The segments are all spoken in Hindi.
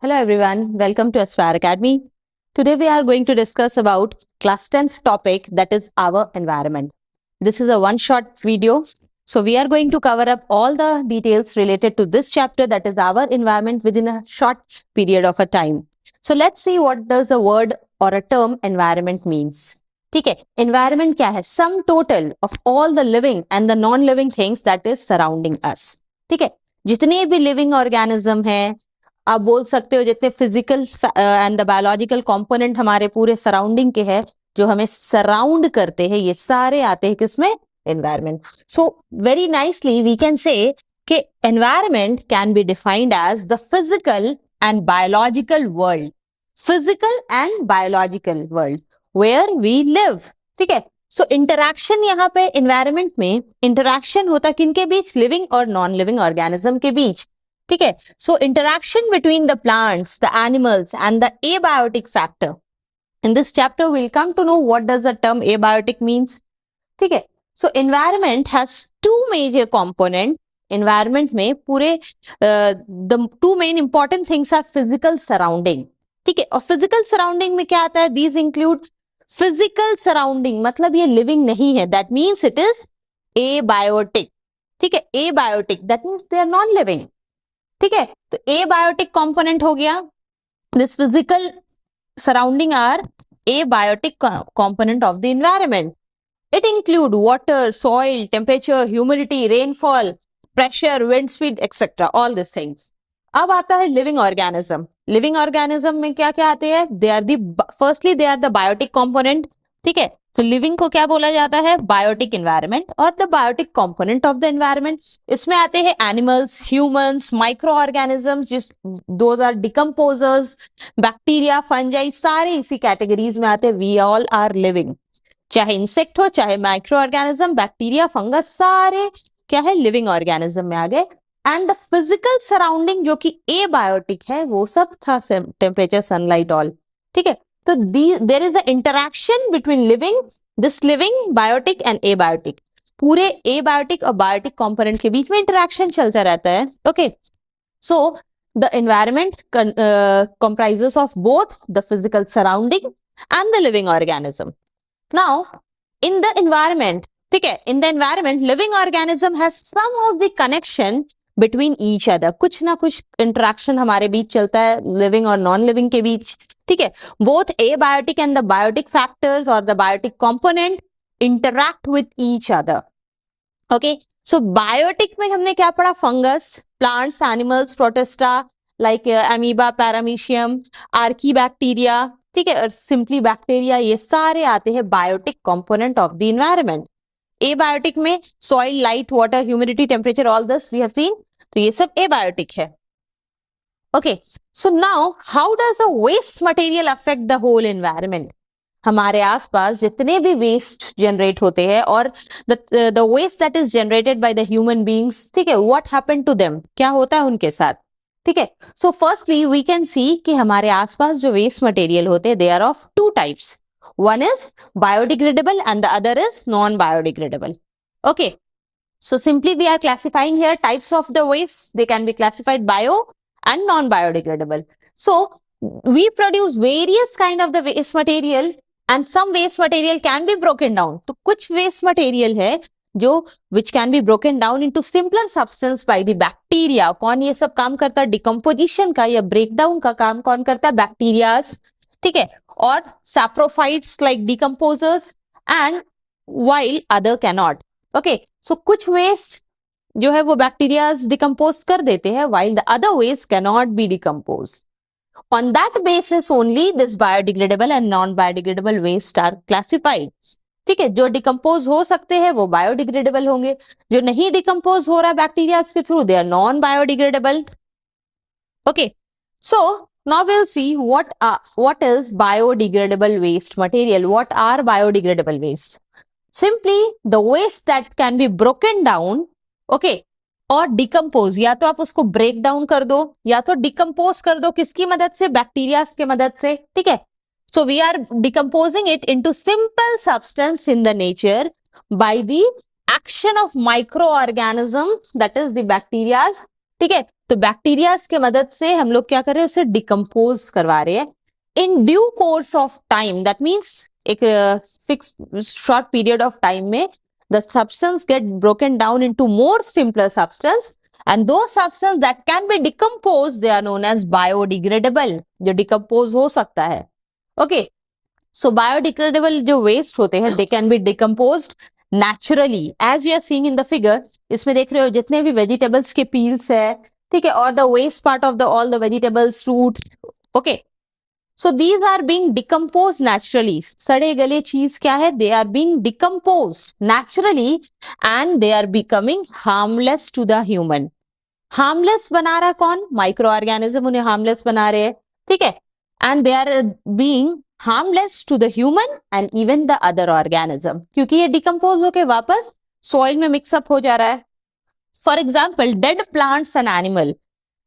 Hello everyone, welcome to Aspire Academy. Today we are going to discuss about class 10th topic, that is our environment. This is a one shot video. So we are going to cover up all the details related to this chapter, that is our environment, within a short period of a time. So let's see what does the word or a term environment means. ठीक है, environment क्या है? Sum total of all the living and the non-living things that is surrounding us. ठीक है, जितने भी living organism हैं, आप बोल सकते हो जितने physical and the biological component हमारे पूरे सराउंडिंग के हैं, जो हमें सराउंड करते हैं, ये सारे आते हैं किसमें? Environment. So very nicely we can say कि environment can be defined as the physical and biological world. Physical and biological world where we live. ठीक है, सो इंटरैक्शन यहाँ पे एनवायरमेंट में इंटरैक्शन होता किनके बीच? लिविंग और नॉन लिविंग ऑर्गेनिज्म के बीच. ठीक है, so interaction between the plants, the animals and the abiotic factor. In this chapter we will come to know what does the term abiotic means. ठीक है, so environment has two major component. Environment में पूरे the two main important things are physical surrounding. ठीक है, और फिजिकल सराउंडिंग में क्या आता है? दीज इंक्लूड फिजिकल सराउंडिंग, मतलब ये लिविंग नहीं है, that means it is abiotic. ठीक है, abiotic that means they are non living. ठीक है, तो एबायोटिक कंपोनेंट हो गया. This physical surrounding are abiotic component of the environment. It include water, soil, temperature, humidity, rainfall, pressure, wind speed etcetera, all this things. अब आता है लिविंग ऑर्गेनिज्म. लिविंग ऑर्गेनिज्म में क्या क्या आते हैं? They are the firstly they are the biotic component. ठीक है, तो लिविंग को क्या बोला जाता है? बायोटिक एनवायरनमेंट और the biotic component of the environment. इसमें आते हैं एनिमल्स, ह्यूमंस, माइक्रो ऑर्गेनिजम्स, जिस those are decomposers, bacteria, fungi, सारे इसी कैटेगरीज में आते हैं. वी ऑल आर लिविंग, चाहे इंसेक्ट हो, चाहे माइक्रो ऑर्गेनिज्म, बैक्टीरिया, फंगस, सारे क्या है? लिविंग ऑर्गेनिज्म में आ गए. एंड द फिजिकल सराउंडिंग जो कि एबायोटिक है, वो सब था टेम्परेचर, सनलाइट, ऑल. ठीक है, तो there is a interaction between living, this living, biotic and abiotic. पूरे एबायोटिक और बायोटिक कंपोनेंट के बीच में इंटरैक्शन चलता रहता है. Okay, so the environment comprises of both the physical surrounding and the living organism. Now, in the environment, ठीक है, in the environment, living organism has some of the connection between each other. कुछ ना कुछ इंटरेक्शन हमारे बीच चलता है, लिविंग और नॉन लिविंग के बीच. ठीक है, both abiotic and the biotic factors or the biotic component interact with each other. Okay, so biotic में हमने क्या पढ़ा? Fungus, plants, animals, protista like amoeba, paramecium, archaebacteria. ठीक है, और सिंपली बैक्टीरिया, ये सारे आते हैं biotic component of the environment. Abiotic में soil, light, water, humidity, temperature, all this we have seen, तो ये सब एबायोटिक है. Okay, so now how does the waste material affect the whole environment? हमारे आसपास जितने भी वेस्ट जनरेट होते हैं और the waste that is generated by the human beings, ठीक है, व्हाट हैपेंड टू देम? क्या होता है उनके साथ? ठीक है, so firstly we can see कि हमारे आसपास जो वेस्ट मटेरियल होते हैं, they are of two types. One is biodegradable and the other is non-biodegradable. Okay, so simply we are classifying here types of the waste. They can be classified bio and non-biodegradable. So we produce various kind of the waste material and some waste material can be broken down. तो कुछ waste material है जो which can be broken down into simpler substance by the bacteria. कौन ये सब काम करता है? डिकम्पोजिशन का या ब्रेकडाउन का काम कौन करता है? बैक्टीरियाज. ठीक है, और saprophytes like decomposers and while other cannot. Okay, so कुछ waste जो है वो बैक्टीरियाज डिकम्पोज कर देते हैं, while the other waste cannot be decomposed. On that basis only this biodegradable and non-biodegradable waste are classified. ठीक है, जो डिकम्पोज हो सकते हैं वो बायोडिग्रेडेबल होंगे, जो नहीं डिकम्पोज हो रहा बैक्टीरियाज के through, they are non biodegradable. Okay, so now we'll see what is biodegradable waste material. What are biodegradable waste? Simply the waste that can be broken down, okay, और डिकम्पोज. या तो आप उसको ब्रेक डाउन कर दो या तो डिकम्पोज कर दो. किसकी मदद से? बैक्टीरिया की मदद से. ठीक है, so we are decomposing it into simple substance in the nature by the action of micro organism, that is the bacterias. ठीक है, तो बैक्टीरिया के मदद से हम लोग क्या कर रहे हैं, उसे डिकम्पोज करवा रहे हैं in due course of time. That means एक fix short period of time में the substance get broken down into more simpler substance, and those substance that can be decompose they are known as biodegradable, जो डिकम्पोज हो सकता है। ओके, सो बायोडिग्रेडेबल जो वेस्ट होते हैं they can be decomposed naturally as you are seeing in the figure. इसमें देख रहे हो जितने भी वेजिटेबल्स के पील्स है, ठीक है, और the waste part of the all the vegetables, fruits, okay, so these are being decompose naturally. सड़े गले चीज क्या है, they are being decompose naturally and they are becoming harmless to the human. Harmless बना रहा कौन, माइक्रो ऑर्गेनिज्म उन्हें हार्मलेस बना रहे हैं, ठीक है, and they are being harmless to the human and even the other organism, क्योंकि ये डिकम्पोज होके वापस सॉइल में मिक्सअप हो जा रहा है। For example dead plants and animal,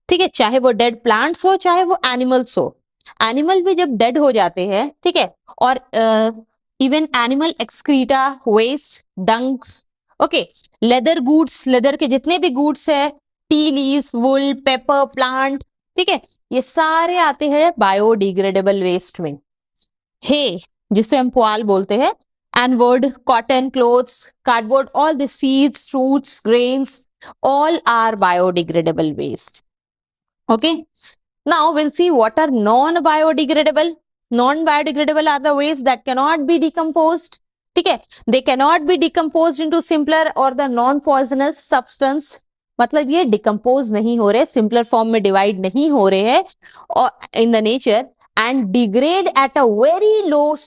ठीक है, चाहे वो डेड प्लांट्स हो चाहे वो एनिमल्स हो, एनिमल भी जब डेड हो जाते हैं, ठीक है, और even animal excreta, waste, dungs, okay, leather goods, leather के जितने भी गुड्स है, tea leaves, wool, paper, plant, ठीक है, ये सारे आते हैं बायोडिग्रेडेबल वेस्ट में। हे, जिसे हम पुआल बोलते हैं, and would, cotton, clothes, cardboard, all the seeds, fruits, grains, all are biodegradable waste. Okay, now we'll see what are non-biodegradable. Non-biodegradable are the waste that cannot be decomposed. ठीक है, they cannot be decomposed into simpler or the non-poisonous substance. मतलब ये डिकम्पोज नहीं हो रहे, सिंपलर फॉर्म में डिवाइड नहीं हो रहे हैं और इन the nature, and degrade eight a very low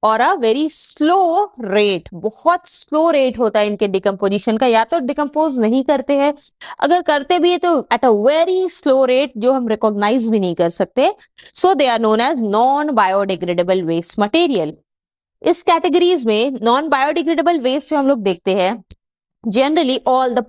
और अ वेरी स्लो रेट। बहुत स्लो रेट होता है इनके डिकम्पोजिशन का, या तो डिकम्पोज नहीं करते हैं, अगर करते भी है तो at a very slow rate जो हम रिकॉग्नाइज भी नहीं कर सकते। So they are known as non biodegradable waste material. इस कैटेगरीज में नॉन बायोडिग्रेडेबल वेस्ट जो हम लोग देखते हैं, generally all the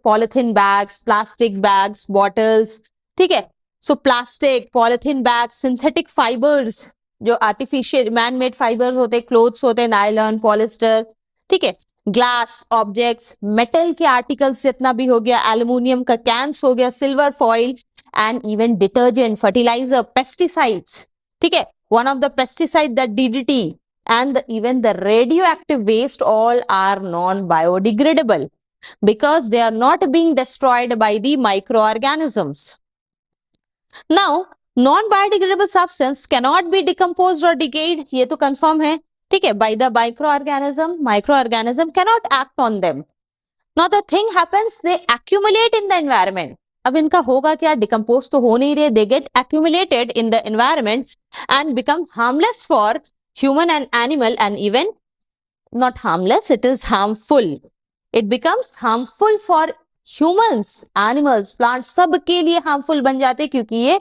polythene bags, plastic bags, bottles, ठीक है, so plastic, polythene bags, synthetic fibres, जो आर्टिफिशियल मैन मेड फाइबर्स होते, क्लोथ्स होते, नायलॉन, पॉलिस्टर, ठीक है, ग्लास ऑब्जेक्ट्स, मेटल के आर्टिकल्स जितना भी हो गया, एल्यूमिनियम का कैंस हो गया, silver foil, and even detergent, fertiliser, pesticides, ठीक है, one of the pesticide that DDT, and even the radioactive waste, all are non-biodegradable because they are not being destroyed by the microorganisms. Now, non-biodegradable substance cannot be decomposed or decayed, ये तो confirm है, ठीक है, by the microorganism cannot act on them. Now the thing happens, they accumulate in the environment. अब इनका होगा क्या, डिकम्पोज तो हो नहीं रहे, they get accumulated in the environment and become harmless for human and animal, and even not harmless, it is harmful. It becomes harmful for humans, animals, plants, सब के लिए harmful बन जाते क्योंकि ये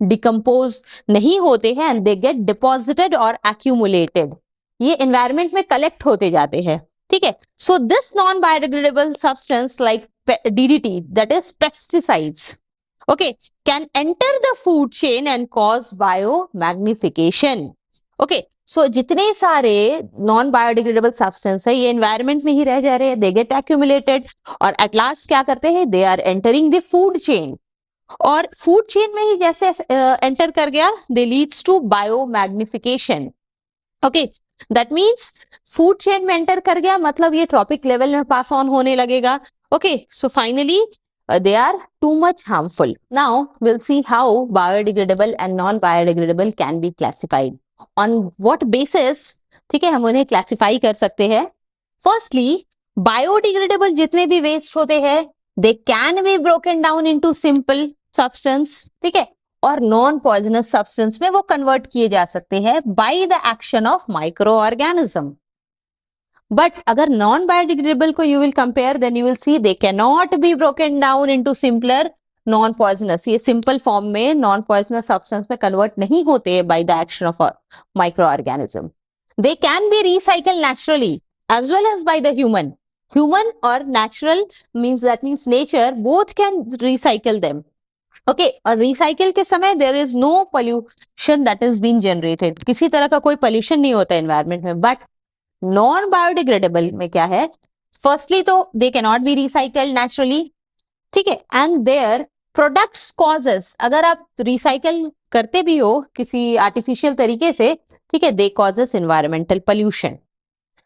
डिकम्पोज नहीं होते हैं and they get deposited or accumulated. ये environment में collect होते जाते हैं, ठीक है. So this non-biodegradable substance like DDT, that is pesticides, okay, can enter the food chain and cause biomagnification. Okay, सो जितने सारे नॉन बायोडिग्रेडेबल सब्सटेंस है ये एनवायरनमेंट में ही रह जा रहे हैं, दे गेट एक्यूमुलेटेड और एट लास्ट क्या करते हैं, they are entering the food chain, और फूड चेन में ही जैसे एंटर कर गया, they leads to biomagnification. Okay, that means food chain में एंटर कर गया मतलब ये ट्रॉपिक लेवल में पास ऑन होने लगेगा। Okay, so finally they are too much harmful. Now we'll see how biodegradable and non-biodegradable can be classified. On what basis, ठीक है, हम उन्हें क्लासिफाई कर सकते हैं. फर्स्टली, बायोडिग्रेडेबल जितने भी वेस्ट होते हैं they can B broken down into simple substance, ठीक है, और नॉन पॉइजनस सब्सटेंस में वो कन्वर्ट किए जा सकते हैं by the action of micro organism. But अगर नॉन बायोडिग्रेडेबल को you will compare, then you will see they can not be broken down into simpler non poisonous. ये सिंपल फॉर्म में नॉन पॉइजनस सब्सटेंस में कन्वर्ट नहीं होते by the action of micro organism. They can be recycled naturally as well as by the human. Human or natural means that means nature both can recycle them. Okay, और recycle के समय there is no pollution that is being generated. किसी तरह का कोई pollution नहीं होता environment में. But non-biodegradable में क्या है? Firstly तो they cannot be recycled naturally. ठीक है, and their प्रोडक्ट्स कॉजेस, अगर आप रिसाइकल करते भी हो किसी आर्टिफिशियल तरीके से, ठीक है, they causes environmental pollution.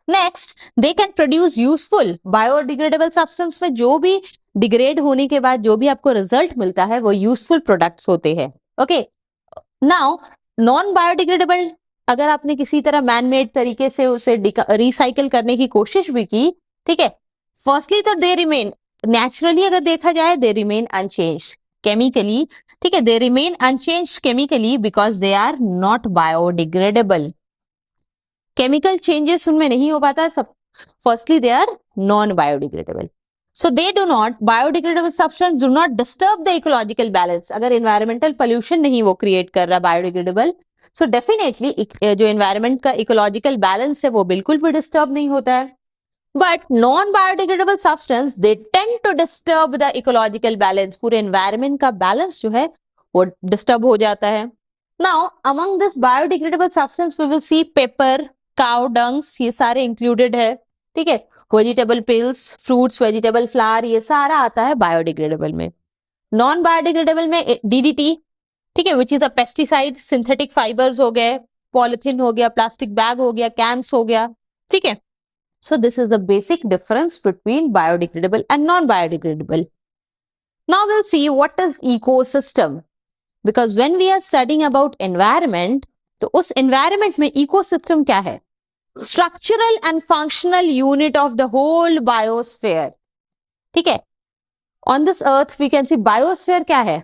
Next, they can produce useful biodegradable substance, में जो भी डिग्रेड होने के बाद जो भी आपको रिजल्ट मिलता है वो यूजफुल प्रोडक्ट्स होते हैं। ओके, नाउ नॉन बायोडिग्रेडेबल, अगर आपने किसी तरह मैनमेड तरीके से उसे रिसाइकल करने की कोशिश भी की, ठीक है, फर्स्टली तो दे रिमेन, नेचुरली अगर देखा जाए दे रिमेन अनचेंज्ड केमिकली, ठीक है, they remain unchanged chemically because they are not biodegradable. Chemical changes उनमें नहीं हो पाता सब, firstly they are non biodegradable, so they do not, biodegradable substance do not disturb the ecological balance। अगर environmental pollution नहीं वो create कर रहा biodegradable, so definitely जो environment का ecological balance है वो बिल्कुल भी disturb नहीं होता है। but non biodegradable substance they tend to disturb the ecological balance, पूरे environment का balance जो है वो disturb हो जाता है। now among this biodegradable substance we will see paper, cow dungs, ये सारे included है, ठीक है, vegetable pills, fruits, vegetable flower, ये सारा आता है बायोडिग्रेडेबल में। नॉन बायोडिग्रेडेबल में डीडीटी, ठीक है, which is a pesticide, synthetic fibres हो गए, पॉलिथीन हो गया, प्लास्टिक बैग हो गया, कैंस हो गया, ठीक है। So this is the basic difference between biodegradable and non biodegradable. Now will see what is ecosystem, because when we are studying about environment, तो उस एनवायरनमेंट में इकोसिस्टम क्या है? Structural and functional unit of the whole biosphere, ठीक है। On this earth we can see biosphere क्या है?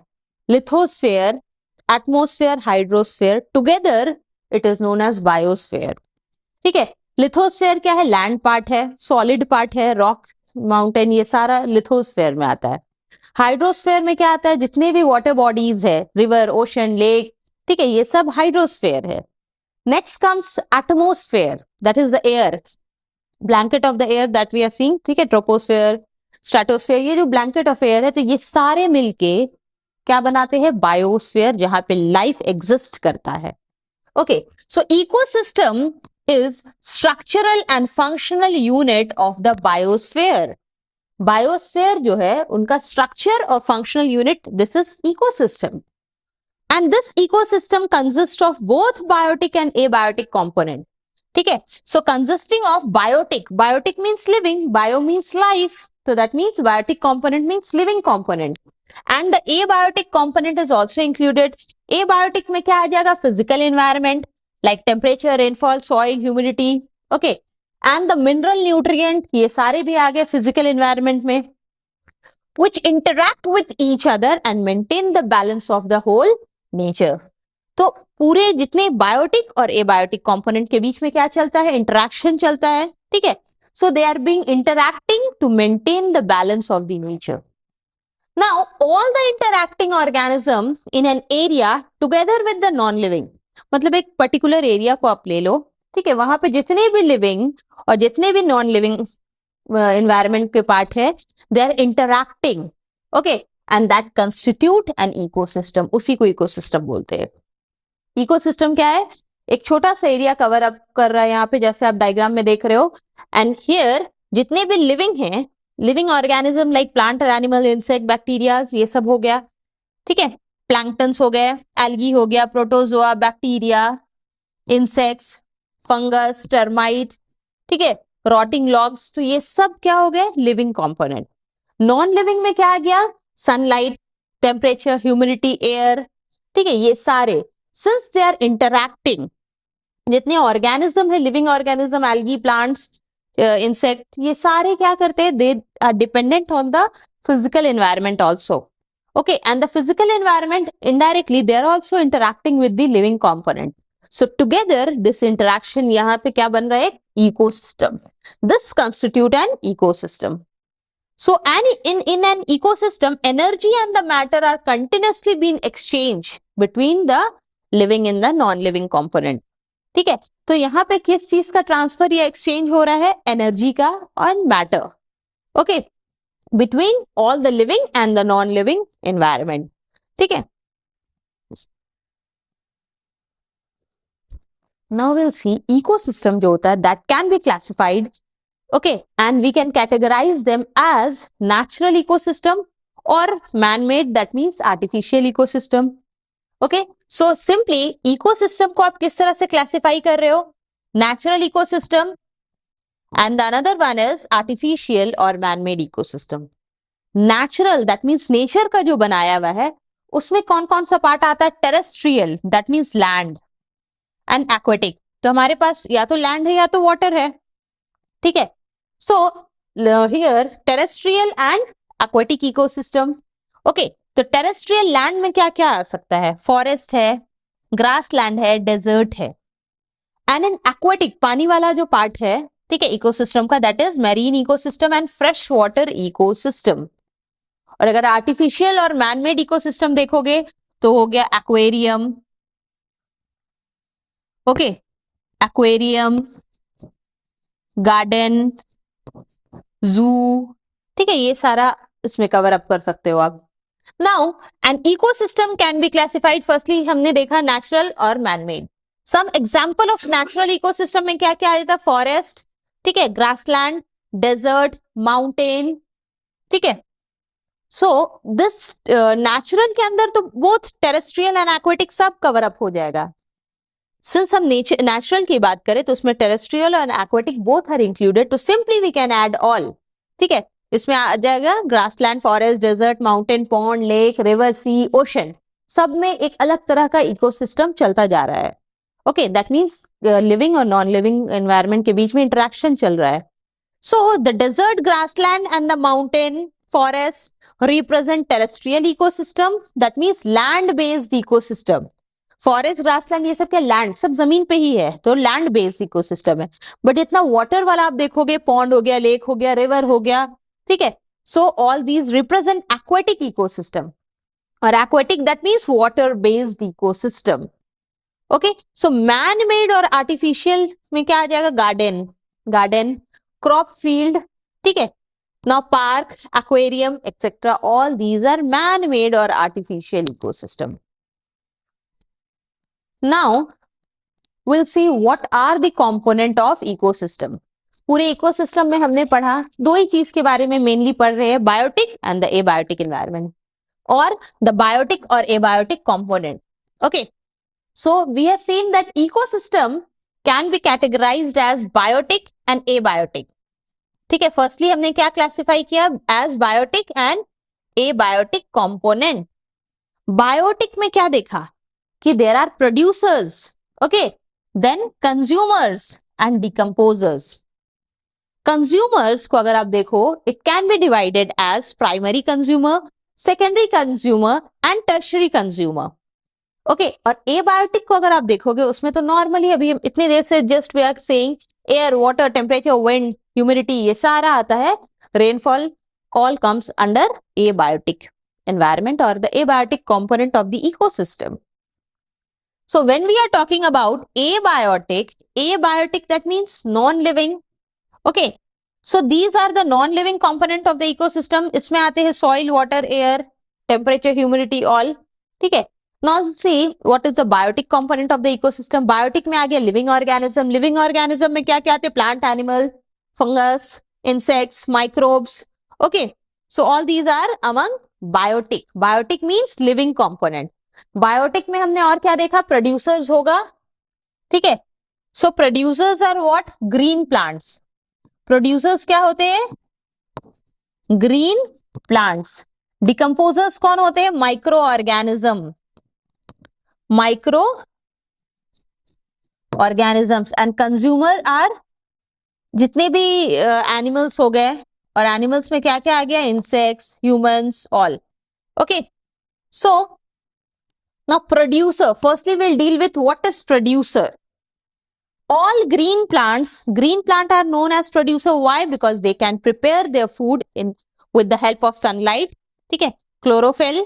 Lithosphere, atmosphere, hydrosphere, together it is known as biosphere, ठीक है। लिथोस्फीयर क्या है? लैंड पार्ट है, सॉलिड पार्ट है, रॉक, माउंटेन, ये सारा लिथोस्फीयर में आता है। हाइड्रोस्फीयर में क्या आता है? जितने भी वाटर बॉडीज है, रिवर, ओशन, लेक, ठीक है, ये सब हाइड्रोस्फीयर है। Next comes atmosphere, that is the air, blanket of the air that we are seeing, ठीक है, troposphere, stratosphere, ये जो blanket of air है, तो ये सारे मिलके क्या बनाते हैं? बायोस्फीयर, जहां पे लाइफ एग्जिस्ट करता है। Okay, so ecosystem is structural and functional unit of the biosphere. Biosphere जो है उनका स्ट्रक्चर और functional unit, this is ecosystem. And this ecosystem consists of both biotic and abiotic component, ठीक है। So consisting of biotic, biotic means living, bio means life, so that means biotic component means living component, and the abiotic component is also included। abiotic में क्या आ जाएगा? physical environment like temperature, rainfall, soil, humidity, okay, and the mineral nutrient, ये सारे भी आ गए physical environment में, which interact with each other and maintain the balance of the whole nature. तो पूरे जितने बायोटिक और एबायोटिक कंपोनेंट के बीच में क्या चलता है? इंटरैक्शन चलता है, ठीक है। So they are being interacting to maintain the balance of the nature. Now all the interacting organism in an area together with the non living, मतलब एक पर्टिकुलर एरिया को आप ले लो, ठीक है, वहां पे जितने भी लिविंग और जितने भी नॉन लिविंग एनवायरमेंट के पार्ट है, they are interacting, okay, and that constitute an ecosystem, उसी को इकोसिस्टम बोलते हैं। इकोसिस्टम क्या है? एक छोटा सा एरिया कवर अप कर रहा है यहाँ पे, जैसे आप डायग्राम में देख रहे हो, एंड हियर जितने भी लिविंग हैं, लिविंग ऑर्गेनिज्म लाइक प्लांट और एनिमल, इंसेक्ट, बैक्टीरिया, ये सब हो गया, ठीक है, प्लैंक्टन्स हो गए, एल्गी हो गया, protozoa, bacteria, insects, fungus, termite, ठीक है, रॉटिंग लॉग्स, तो ये सब क्या हो गए? Living component. नॉन लिविंग में क्या आ गया? सनलाइट, टेम्परेचर, ह्यूमिडिटी, एयर, ठीक है, ये सारे, सिंस दे आर इंटरैक्टिंग, जितने ऑर्गेनिज्म है, living organism, algae, plants, insect, ये सारे क्या करते हैं? They are dependent on the physical environment also, okay, and the physical environment indirectly they are also interacting with the living component. So together this interaction, यहाँ पे क्या बन रहा है? Ecosystem. This constitute an ecosystem. So in an ecosystem, energy and the matter are continuously being exchanged between the living and the non-living component, ठीक है। तो यहाँ पे किस चीज का ट्रांसफर या एक्सचेंज हो रहा है? एनर्जी का और matter, okay, between all the living and the non living environment, ठीक है। नाउ विल सी इकोसिस्टम जो होता है, that can be classified, okay, and we can categorize them as natural ecosystem, or man-made, that means artificial ecosystem. Okay, so simply ecosystem को आप किस तरह से classify कर रहे हो? Natural ecosystem and the another one is artificial or man-made ecosystem. Natural, that means nature का जो बनाया हुआ है उसमें कौन कौन सा पार्ट आता है? Terrestrial, that means land, and aquatic, तो हमारे पास या तो लैंड है या तो वाटर है, ठीक है. So here terrestrial and aquatic ecosystem. Okay, तो टेरेस्ट्रियल लैंड में क्या क्या आ सकता है? फॉरेस्ट है, ग्रास लैंड है, डेजर्ट है. एंड इन एक्वेटिक, पानी वाला जो पार्ट है, ठीक है, इकोसिस्टम का, that is marine ecosystem and fresh water ecosystem. और अगर आर्टिफिशियल और मैनमेड इकोसिस्टम देखोगे तो हो गया एक्वेरियम. ओके, एक्वेरियम, गार्डन, जू, ठीक है, ये सारा इसमें कवर अप कर सकते हो आप. Now an ecosystem can be classified, firstly हमने देखा नेचुरल और manmade. Some example of natural ecosystem में क्या क्या आ जाता है? फॉरेस्ट, ठीक है, ग्रासलैंड, डेजर्ट, माउंटेन, ठीक है. सो दिस नेचुरल के अंदर तो बोथ टेरेस्ट्रियल एंड एक्वेटिक सब कवर अप हो जाएगा. सिंस हम नेचुरल की बात करें तो उसमें टेरेस्ट्रियल और एक्वेटिक बोथ आर इंक्लूडेड, तो simply we can add all, ठीक है. इसमें आ जाएगा grassland, forest, desert, mountain, pond, lake, river, sea, ocean, सब में एक अलग तरह का इकोसिस्टम चलता जा रहा है. ओके, दैट मीन्स लिविंग और नॉन लिविंग एनवायरमेंट के बीच में इंटरेक्शन चल रहा है. So the desert, grassland and the mountain, forest represent terrestrial ecosystem, that means land based ecosystem. Forest, grassland, ये सब क्या? लैंड, सब जमीन पे ही है, तो लैंड बेस्ड इकोसिस्टम है. बट इतना वाटर वाला आप देखोगे, पॉन्ड हो गया, लेक हो गया, रिवर हो गया, ठीक है. So all these represent aquatic ecosystem, और aquatic that means water based ecosystem. Okay, so man made और आर्टिफिशियल में क्या आ जाएगा? गार्डन, क्रॉप फील्ड, ठीक है. Now park, aquarium, etc. all these are man-made or artificial ecosystem. Now we'll see what are the component of ecosystem. पूरे ecosystem में हमने पढ़ा दो ही चीज के बारे में मेनली पढ़ रहे हैं, biotic and the abiotic environment, or the biotic or abiotic component. Okay, so we have seen that ecosystem can be categorized as biotic and abiotic. ठीक है, फर्स्टली हमने क्या क्लासिफाई किया? As biotic and abiotic component. Biotic में क्या देखा? कि there are producers, okay, then consumers and decomposers. Consumers को अगर आप देखो, it can be divided as primary consumer, secondary consumer and tertiary consumer. Okay, और एबायोटिक को अगर आप देखोगे उसमें तो नॉर्मली अभी इतनी देर से just we are saying air, water, temperature, wind, humidity, ये सारा आता है, rainfall, all comes under abiotic environment or the abiotic component of the ecosystem. So when we are talking about abiotic that means non-living. Okay, so these are the non-living component of the ecosystem. इसमें आते हैं soil, water, air, temperature, humidity, all, ठीक है. Now see what is the biotic component of the ecosystem. Biotic में आ गया living organism. Living organism में क्या क्या आते हैं? Plant, animal, fungus, insects, microbes. Okay, so all these are among biotic. Biotic means living component. Biotic में हमने और क्या देखा? Producers होगा, ठीक है. So producers are what? Green plants. Producers क्या होते हैं? Green plants. Decomposers कौन होते हैं? Microorganism. Microorganisms. And consumer are जितने भी एनिमल्स हो गए, और एनिमल्स में क्या क्या आ गया? Insects, humans, all. Okay, so now producer, firstly will deal with what is producer. All green plant are known as producer. Why? Because they can prepare their food in with the help of sunlight, ठीक है, chlorophyll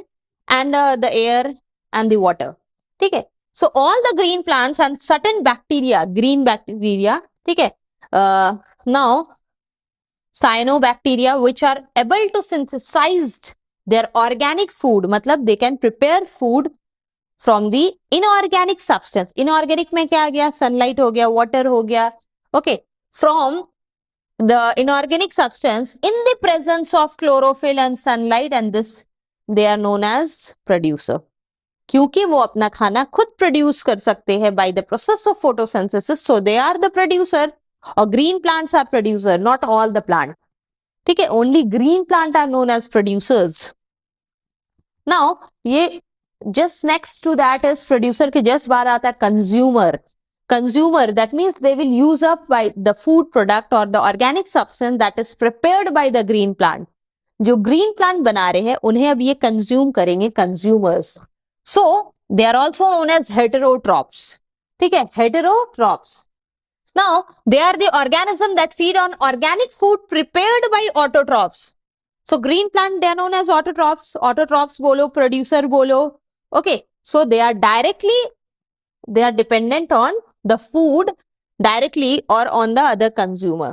and the air and the water, ठीक है. So all the green plants and certain bacteria, green bacteria, ठीक है, now cyanobacteria which are able to synthesize their organic food, मतलब they can prepare food from the inorganic substance. Inorganic में क्या आ गया? sunlight हो गया, water हो गया, okay, from the inorganic substance in the presence of chlorophyll and sunlight, and this they are known as producer, क्योंकि वो अपना खाना खुद प्रोड्यूस कर सकते हैं by the process of photosynthesis, so they are the producer. और green plants are producer, not all the plant. ठीक है, only green plant are known as producers. Now ये just next to that is producer के जस्ट बाद आता है consumer. Consumer, that means they will use up by the food product or the organic substance that is prepared by the green plant. जो green plant बना रहे हैं उन्हें अब ये consume करेंगे consumers. So they are also known as heterotrophs. ठीक है, heterotrophs. Now they are the organism that feed on organic food prepared by autotrophs. So green plant they are known as autotrophs. Autotrophs बोलो, producer बोलो. Okay, so they are dependent on the food directly or on the other consumer.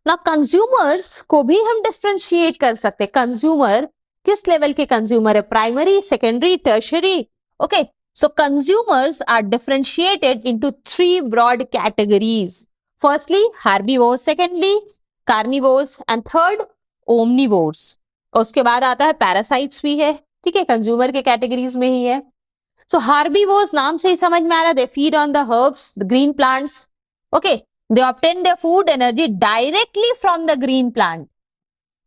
Now consumers को भी हम differentiate कर सकते हैं. Consumer किस लेवल के consumer है? Primary, secondary, tertiary. Okay, so consumers are differentiated into 3 broad categories. Firstly, herbivores. Secondly, carnivores. And third, omnivores. उसके बाद आता है parasites भी है. ठीक है, consumer के categories में ही है. So herbivores नाम से ही समझ में आ रहा है, they feed on the herbs, the green plants. Okay, they obtain their food energy directly from the green plant.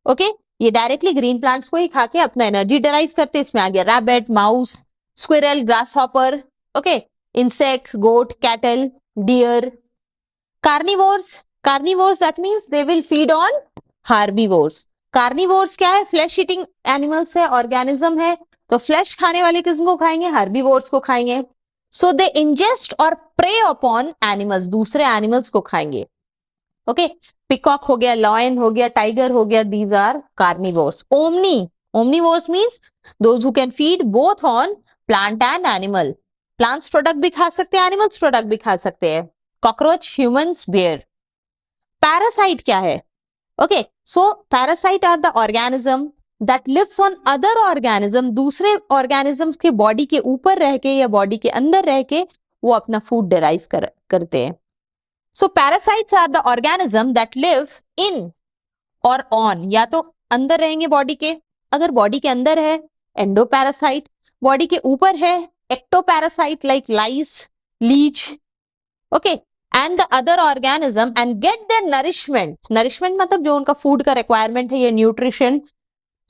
Okay, ये directly green plants को ही खा के अपना energy derive करते हैं. इसमें आ गया rabbit, mouse, squirrel, grasshopper. Okay, insect, goat, cattle, deer. Carnivores that means they will feed on herbivores. Carnivores क्या है? Flesh eating animals है, organism है. तो फ्लैश खाने वाले किसको खाएंगे? हर्बीवोर्स को खाएंगे. सो दे इंजेस्ट और प्रे अपॉन एनिमल्स, दूसरे एनिमल्स को खाएंगे. ओके, पिकॉक हो गया, लॉयन हो गया, टाइगर हो गया, these are carnivores. Omnivores means those who can feed both on plant and animal. Plants product भी खा सकते हैं, एनिमल्स प्रोडक्ट भी खा सकते हैं. Cockroach, humans, bear. पैरासाइट क्या है? Okay, so parasite are the organism that lives on other organism, दूसरे organism के बॉडी के ऊपर रह के या बॉडी के अंदर रह के वो अपना फूड डिराइव करते हैं. So parasites are the organism that live in or on, या तो अंदर रहेंगे बॉडी के, अगर बॉडी के अंदर है एंडोपैरासाइट, बॉडी के ऊपर है ectoparasite like lice, leech. Okay, and the other organism and get their nourishment मतलब जो उनका फूड का रिक्वायरमेंट है, ये nutrition.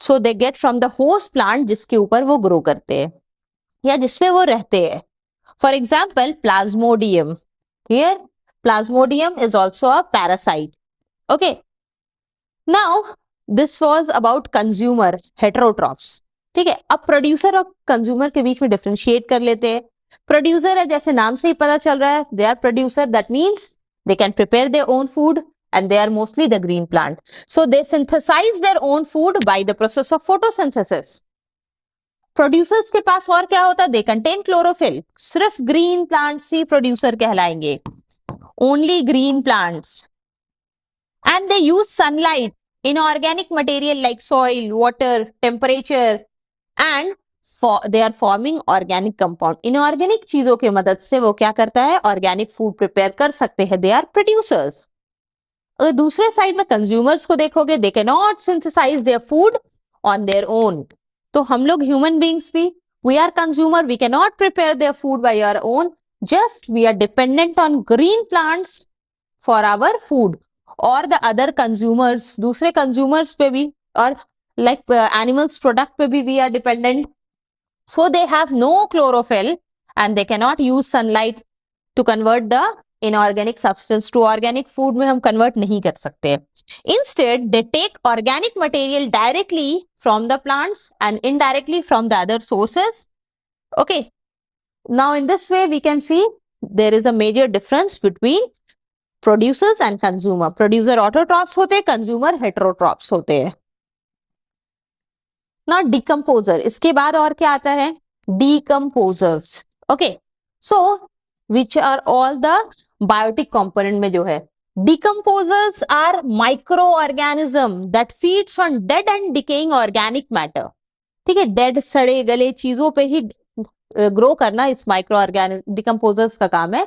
So they get from the host plant जिसके ऊपर वो ग्रो करते हैं या जिसमें वो रहते हैं. For example Plasmodium. Here Plasmodium is also a parasite. Okay, now this was about consumer, heterotrophs. ठीक है, अब प्रोड्यूसर और कंज्यूमर के बीच में डिफरेंशिएट कर लेते हैं. प्रोड्यूसर है, जैसे नाम से ही पता चल रहा है, they are producer, that means they can prepare their own food. And they are mostly the green plant. So they synthesize their own food by the process of photosynthesis. Producers के पास और क्या होता है? They contain chlorophyll. सिर्फ green plants ही producer कहलाएंगे. Only green plants. And they use sunlight, inorganic material like soil, water, temperature, and they are forming organic compound. Inorganic चीजों की मदद से वो क्या करता है? Organic food prepare कर सकते हैं. They are producers. अगर दूसरे साइड में कंज्यूमर्स को देखोगे, they can not synthesise their food on their own. तो हम लोग ह्यूमन बींग्स भी, we are consumer, we can not prepare their food by our own. Just we are dependent on green plants for our food. और द अदर कंज्यूमर्स, दूसरे कंज्यूमर्स पे भी और लाइक एनिमल्स प्रोडक्ट पे भी we are dependent. So they have no chlorophyll and they can not use sunlight to convert the inorganic substance to organic food में हम कन्वर्ट नहीं कर सकते. Instead they take organic material directly from the plants and indirectly from the other sources. Okay, now in this way we can see there is a major difference between producers and consumer. Producer autotrophs होते हैं, कंज्यूमर हेटेरोट्रॉप्स होते हैं. नाउ डिकम्पोजर, इसके बाद और क्या आता है? Decomposers. Okay, so which are all the biotic component में जो है, decomposers are microorganism that feeds on dead and decaying organic matter. ठीक है, dead सड़े गले चीजों पे ही ग्रो करना इस microorganism decomposers का काम है.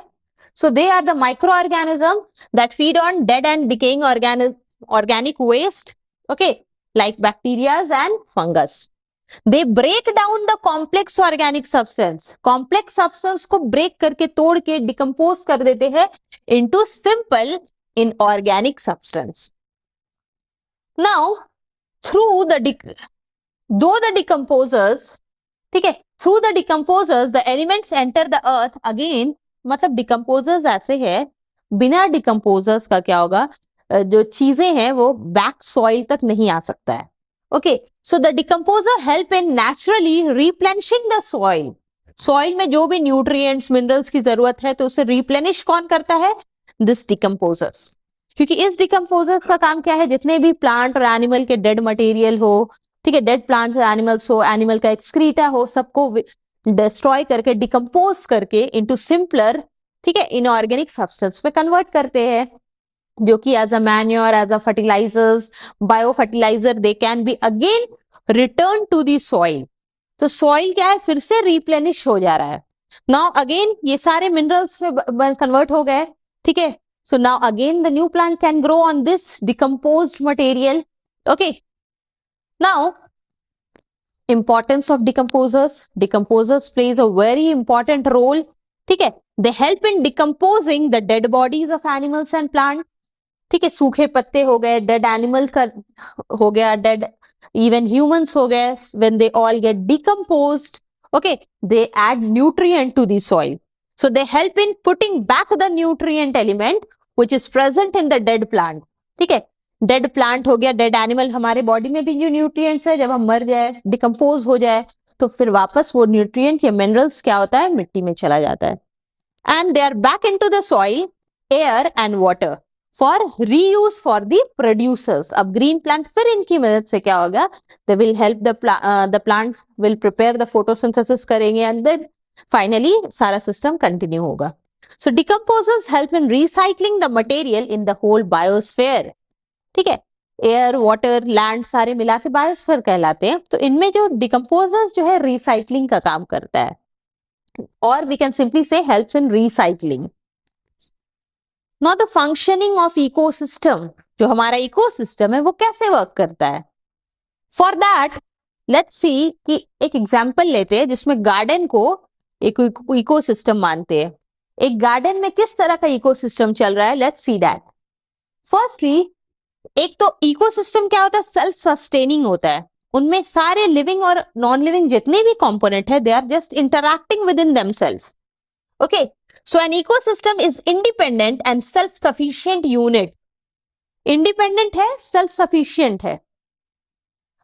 So they are the microorganism that feed on dead and decaying organic waste. Okay, like bacteria and fungus. They break down the complex organic substance, complex substance को ब्रेक करके तोड़ के डिकम्पोज कर देते हैं into simple inorganic substance. Now through the दो द डिकम्पोजर्स, ठीक है, through the decomposers the elements enter the earth again. मतलब डिकम्पोजर्स ऐसे है, बिना डिकम्पोजर्स का क्या होगा, जो चीजें हैं वो बैक सॉइल तक नहीं आ सकता है. Okay, so the decomposer help in naturally replenishing the soil. Soil में जो भी न्यूट्रिएंट्स मिनरल्स की जरूरत है तो उसे रिप्लेनिश कौन करता है, दिस डिकम्पोजर्स. क्योंकि इस डिकम्पोजर्स का काम क्या है, जितने भी प्लांट और एनिमल के डेड मटेरियल हो, ठीक है, डेड प्लांट एनिमल्स हो, एनिमल का एक्सक्रीटा हो, सबको डिस्ट्रॉय करके डिकम्पोज करके इनटू सिंपलर, ठीक है, इनऑर्गेनिक सब्सटेंस में कन्वर्ट करते हैं, जो कि as a manure, as a fertilisers, bio fertiliser, they can be again return to the soil. तो सॉइल क्या है, फिर से रिप्लेनिश हो जा रहा है. नाउ अगेन ये सारे मिनरल्स में कन्वर्ट हो गए, ठीक है. So now again the new plant can grow on this decomposed material. Okay, now importance of decomposers. Decomposers plays a very important role, ठीक है. They help in decomposing the dead bodies of animals and plant. ठीक है, सूखे पत्ते हो गए, डेड एनिमल्स का हो गया, डेड इवन ह्यूमंस हो गए, when they all get decomposed, okay, they add nutrient to the soil. So they help in putting back the nutrient element which is present in the dead plant. ठीक है, डेड प्लांट हो गया, डेड एनिमल, हमारे बॉडी में भी जो न्यूट्रिएंट्स है, जब हम मर जाए, डिकम्पोज हो जाए, तो फिर वापस वो न्यूट्रिएंट या मिनरल्स क्या होता है, मिट्टी में चला जाता है. And they are back into the soil, air and water for reuse for the producers. अब ग्रीन प्लांट फिर इनकी मदद से क्या होगा, they will help the plant will prepare the photosynthesis करेंगे एंड देन फाइनली सारा सिस्टम कंटिन्यू होगा. So decomposers help in recycling the material in the whole biosphere. ठीक है, एयर, वाटर, लैंड सारे मिला के बायोस्फीयर कहलाते हैं. तो इनमें जो डिकम्पोजर्स जो है रिसाइकलिंग का काम करता है, और वी कैन सिंपली से helps in recycling. Now the functioning of ecosystem, जो हमारा इकोसिस्टम है वो कैसे वर्क करता है. फॉर दैट लेट्स सी कि एक एग्जांपल लेते हैं जिसमें गार्डन को एक इकोसिस्टम मानते हैं. एक गार्डन में किस तरह का इकोसिस्टम चल रहा है, लेट्स सी दैट. फर्स्टली, एक तो इकोसिस्टम क्या होता है, सेल्फ सस्टेनिंग होता है. उनमें सारे लिविंग और नॉन लिविंग जितने भी कंपोनेंट है, they are just interacting with in themself. Okay, so an ecosystem is independent and self sufficient unit. Independent है, सेल्फ सफिशिएंट है.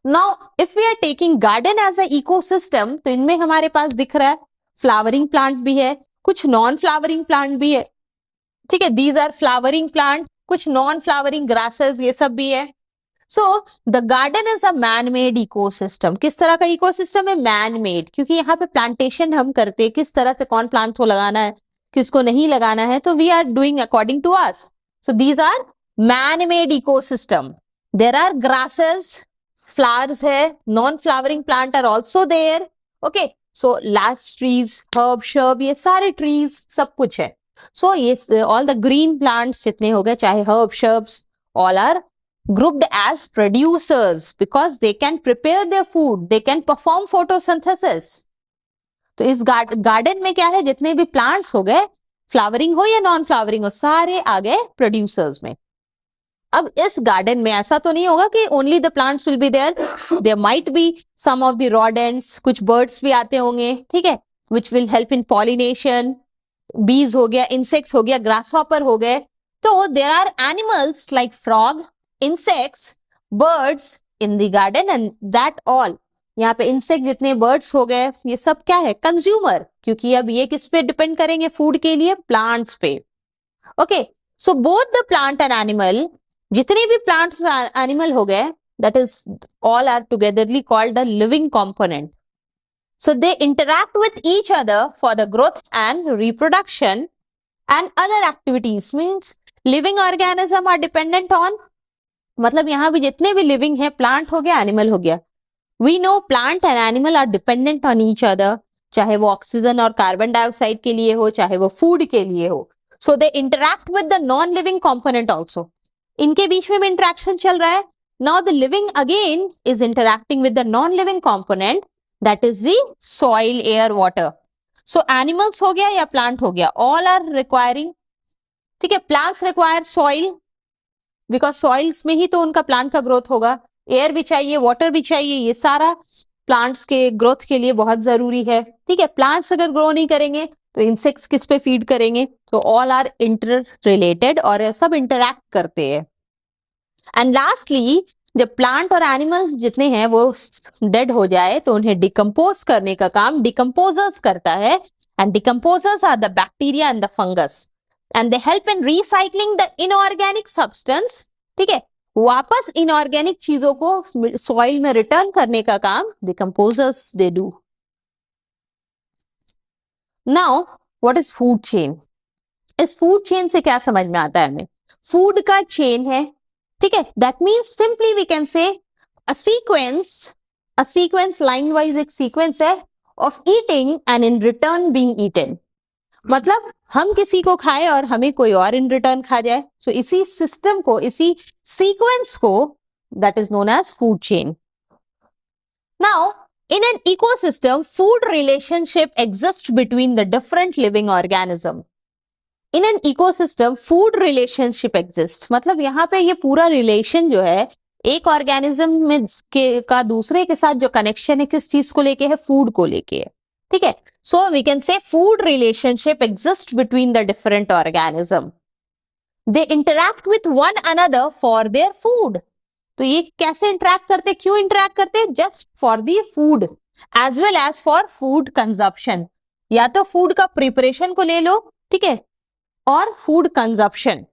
Now if we are taking garden as a ecosystem, तो इनमें हमारे पास दिख रहा है फ्लावरिंग प्लांट भी है, कुछ नॉन फ्लावरिंग प्लांट भी है. ठीक है, दीज आर फ्लावरिंग प्लांट, कुछ नॉन फ्लावरिंग ग्रासेस, ये सब भी है. So the garden is a man made ecosystem. किस तरह का इकोसिस्टम है, मैन मेड, क्योंकि यहाँ पे प्लांटेशन हम करते हैं, किस तरह से कौन प्लांट को लगाना है, किसको नहीं लगाना है, तो we are doing according to us. So these are man made ecosystem. There are grasses, flowers है, non flowering plant are also there. Okay, so large trees, herb, shrub, ये सारे ट्रीज सब कुछ है. So yes, all the green plants जितने हो गए, चाहे herb, shrubs, all are grouped as producers because they can prepare their food, they can perform photosynthesis. तो इस गार्डन में क्या है, जितने भी प्लांट्स हो गए, फ्लावरिंग हो या नॉन फ्लावरिंग हो, सारे आ गए प्रोड्यूसर्स में. अब इस गार्डन में ऐसा तो नहीं होगा कि only the plants will be there, there might be some of the rodents, कुछ बर्ड्स भी आते होंगे, ठीक है, which will help in pollination. बीज हो गया, इंसेक्ट्स हो गया, ग्रासहॉपर हो गए. तो there are animals like frog, insects, birds in the garden and that all. यहाँ पे इंसेक्ट जितने, बर्ड्स हो गए, ये सब क्या है, कंज्यूमर. क्योंकि अब ये किस पे डिपेंड करेंगे फूड के लिए, प्लांट्स पे. Okay, so both the plant and animal, जितने भी प्लांट्स एनिमल हो गए, that is all are togetherly called the living component. So they interact with each other for the growth and reproduction and other activities. Means living organism are dependent on, मतलब यहाँ भी जितने भी living है, plant हो गया, animal हो गया. We know plant and animal are dependent on each other. चाहे वो ऑक्सीजन और कार्बन डाइऑक्साइड के लिए हो, चाहे वो फूड के लिए हो. So they interact with the non-living component also. इनके बीच में भी इंटरेक्शन चल रहा है. Now the living again is interacting with the non-living component, that is the soil, air, water. So animals हो गया या plant हो गया, all are requiring, ठीक है, plants require soil because soils में ही तो उनका plant का growth होगा, air भी चाहिए, water भी चाहिए, ये सारा plants के growth के लिए बहुत जरूरी है, ठीक है. plants अगर grow नहीं करेंगे तो insects किस पे feed करेंगे, तो all are interrelated और ये सब interact करते हैं. एंड लास्टली जब प्लांट और एनिमल्स जितने हैं वो डेड हो जाए तो उन्हें डिकम्पोज करने का काम डिकम्पोजर्स करता है. And decomposers are the bacteria and the fungus and they help in recycling the inorganic substance. ठीक है, वापस इनऑर्गेनिक चीजों को सॉइल में रिटर्न करने का काम decomposers they do. Now what is food chain? इस फूड चेन से क्या समझ में आता है हमें? फूड का चेन है, ठीक है. That means simply we can say a sequence line wise एक सीक्वेंस है of eating and in return being eaten. मतलब हम किसी को खाए और हमें कोई और इन रिटर्न खा जाए. सो इसी सिस्टम को, इसी सीक्वेंस को that is known as food chain. Now in an ecosystem, food relationship exists between the different living organism. In an ecosystem, food relationship exists. मतलब यहाँ पे ये पूरा रिलेशन जो है एक ऑर्गेनिज्म में का दूसरे के साथ जो कनेक्शन है किस चीज को लेके है? फूड को लेके है. ठीक है, so we can say food relationship exist between the different organism. They interact with one another for their food. तो ये कैसे इंटरैक्ट करते, क्यों इंटरैक्ट करते? Just for the food as well as for food consumption. या तो फूड का प्रिपरेशन को ले लो, ठीक है, और food consumption.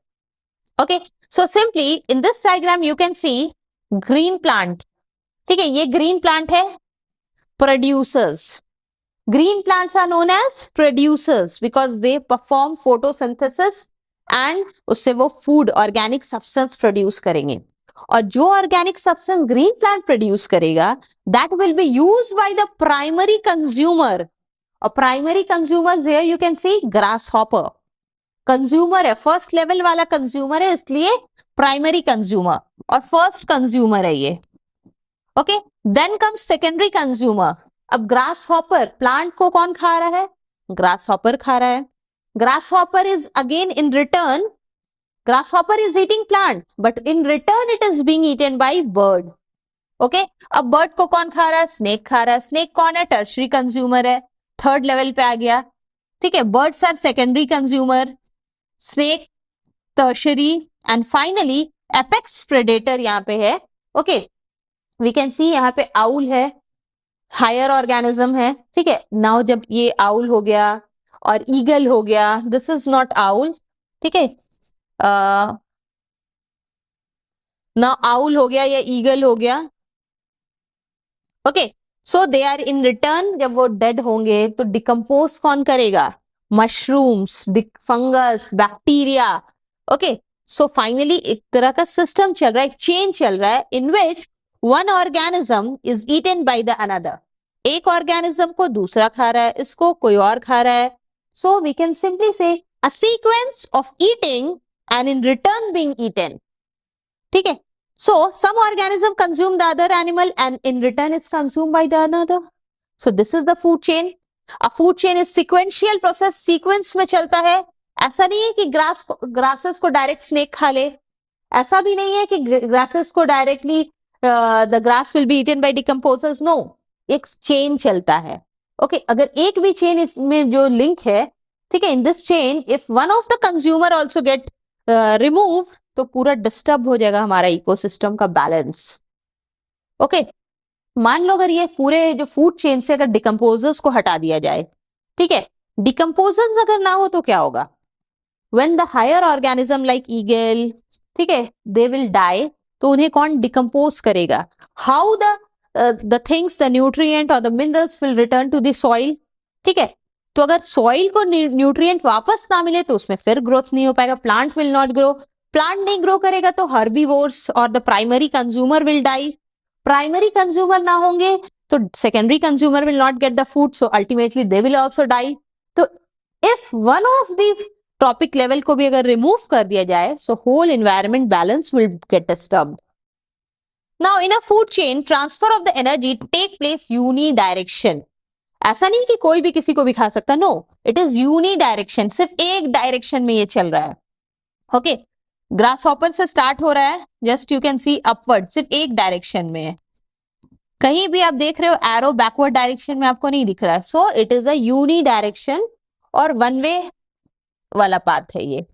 Okay, so simply in this diagram you can see green plant. ठीक है, ये ग्रीन प्लांट है, producers. Green plants are known as producers because they perform photosynthesis and उससे वो फूड ऑर्गेनिक सब्सटेंस प्रोड्यूस करेंगे. और जो organic substance green plant produce करेगा that will be used by the primary consumer. और primary consumer here you can see grasshopper. Consumer है, फर्स्ट लेवल वाला कंज्यूमर है, इसलिए प्राइमरी कंज्यूमर और फर्स्ट कंज्यूमर है ये. Okay, then comes secondary consumer. अब ग्रास हॉपर, प्लांट को कौन खा रहा है? ग्रास हॉपर खा रहा है. Grass hopper is again in return, grasshopper is eating plant but in return it is being eaten by bird. okay, अब bird को कौन खा रहा है? snake खा रहा है. snake कौन है? tertiary consumer है, थर्ड लेवल पे आ गया. ठीक है, birds are secondary consumer, snake tertiary and finally apex predator यहाँ पे है. okay, we can see यहाँ पे owl है, हायर ऑर्गेनिज्म है. ठीक है, नाउ जब ये आउल हो गया और ईगल हो गया, दिस इज नॉट आउल. ठीक है, ना आउल हो गया या ईगल हो गया. Okay, so they are in return, जब वो डेड होंगे तो डिकम्पोज कौन करेगा? Mushrooms, fungus, bacteria. Okay, so finally एक तरह का सिस्टम चल रहा है, एक चेन चल रहा है in which one organism is eaten by the another. एक ऑर्गेनिज्म को दूसरा खा रहा है, इसको कोई और खा रहा है. सो वी कैन सिंपली से a sequence of eating and in return being eaten. ठीक है, so some organism consume the other animal and in return it's consumed by the another. So this is the food chain. A food chain is sequential process, sequence में चलता है. ऐसा नहीं है कि grasses को direct snake खा ले, ऐसा भी नहीं है कि grasses को directly the grass will be eaten by decomposers. No, एक chain चलता है. okay, अगर एक भी chain इसमें जो link है, ठीक है, in this chain if one of the consumer also get remove तो पूरा डिस्टर्ब हो जाएगा हमारा इकोसिस्टम का बैलेंस. ओके, मान लो अगर ये पूरे जो फूड चेन से अगर डिकम्पोजर्स को हटा दिया जाए, ठीक है, डिकम्पोजर्स अगर ना हो तो क्या होगा? When the higher organism like eagle, ठीक है, दे विल डाई, तो उन्हें कौन डिकम्पोज करेगा? How the things, the nutrient और the minerals will return to the soil. ठीक है, तो अगर सॉइल को न्यूट्रिएंट वापस ना मिले तो उसमें फिर ग्रोथ नहीं हो पाएगा, plant will not grow. Plant नहीं ग्रो करेगा तो हर्बीवोर्स और the primary consumer will die. Primary consumer ना होंगे तो secondary consumer will not get the food, so ultimately they will also die. तो if one of the trophic level को भी अगर रिमूव कर दिया जाए, so whole environment balance will get disturbed. Now in a food chain transfer of the energy take place यूनिडायरेक्शन. ऐसा नहीं कि कोई भी किसी को भी खा सकता, नो, इट इज यूनिडायरेक्शन, सिर्फ एक डायरेक्शन में ये चल रहा है. ओके, ग्रास हॉपर से स्टार्ट हो रहा है, just you can C upward, सिर्फ एक डायरेक्शन में है. कहीं भी आप देख रहे हो एरो बैकवर्ड डायरेक्शन में आपको नहीं दिख रहा है. So it is a uni direction और वन वे वाला पाथ है ये.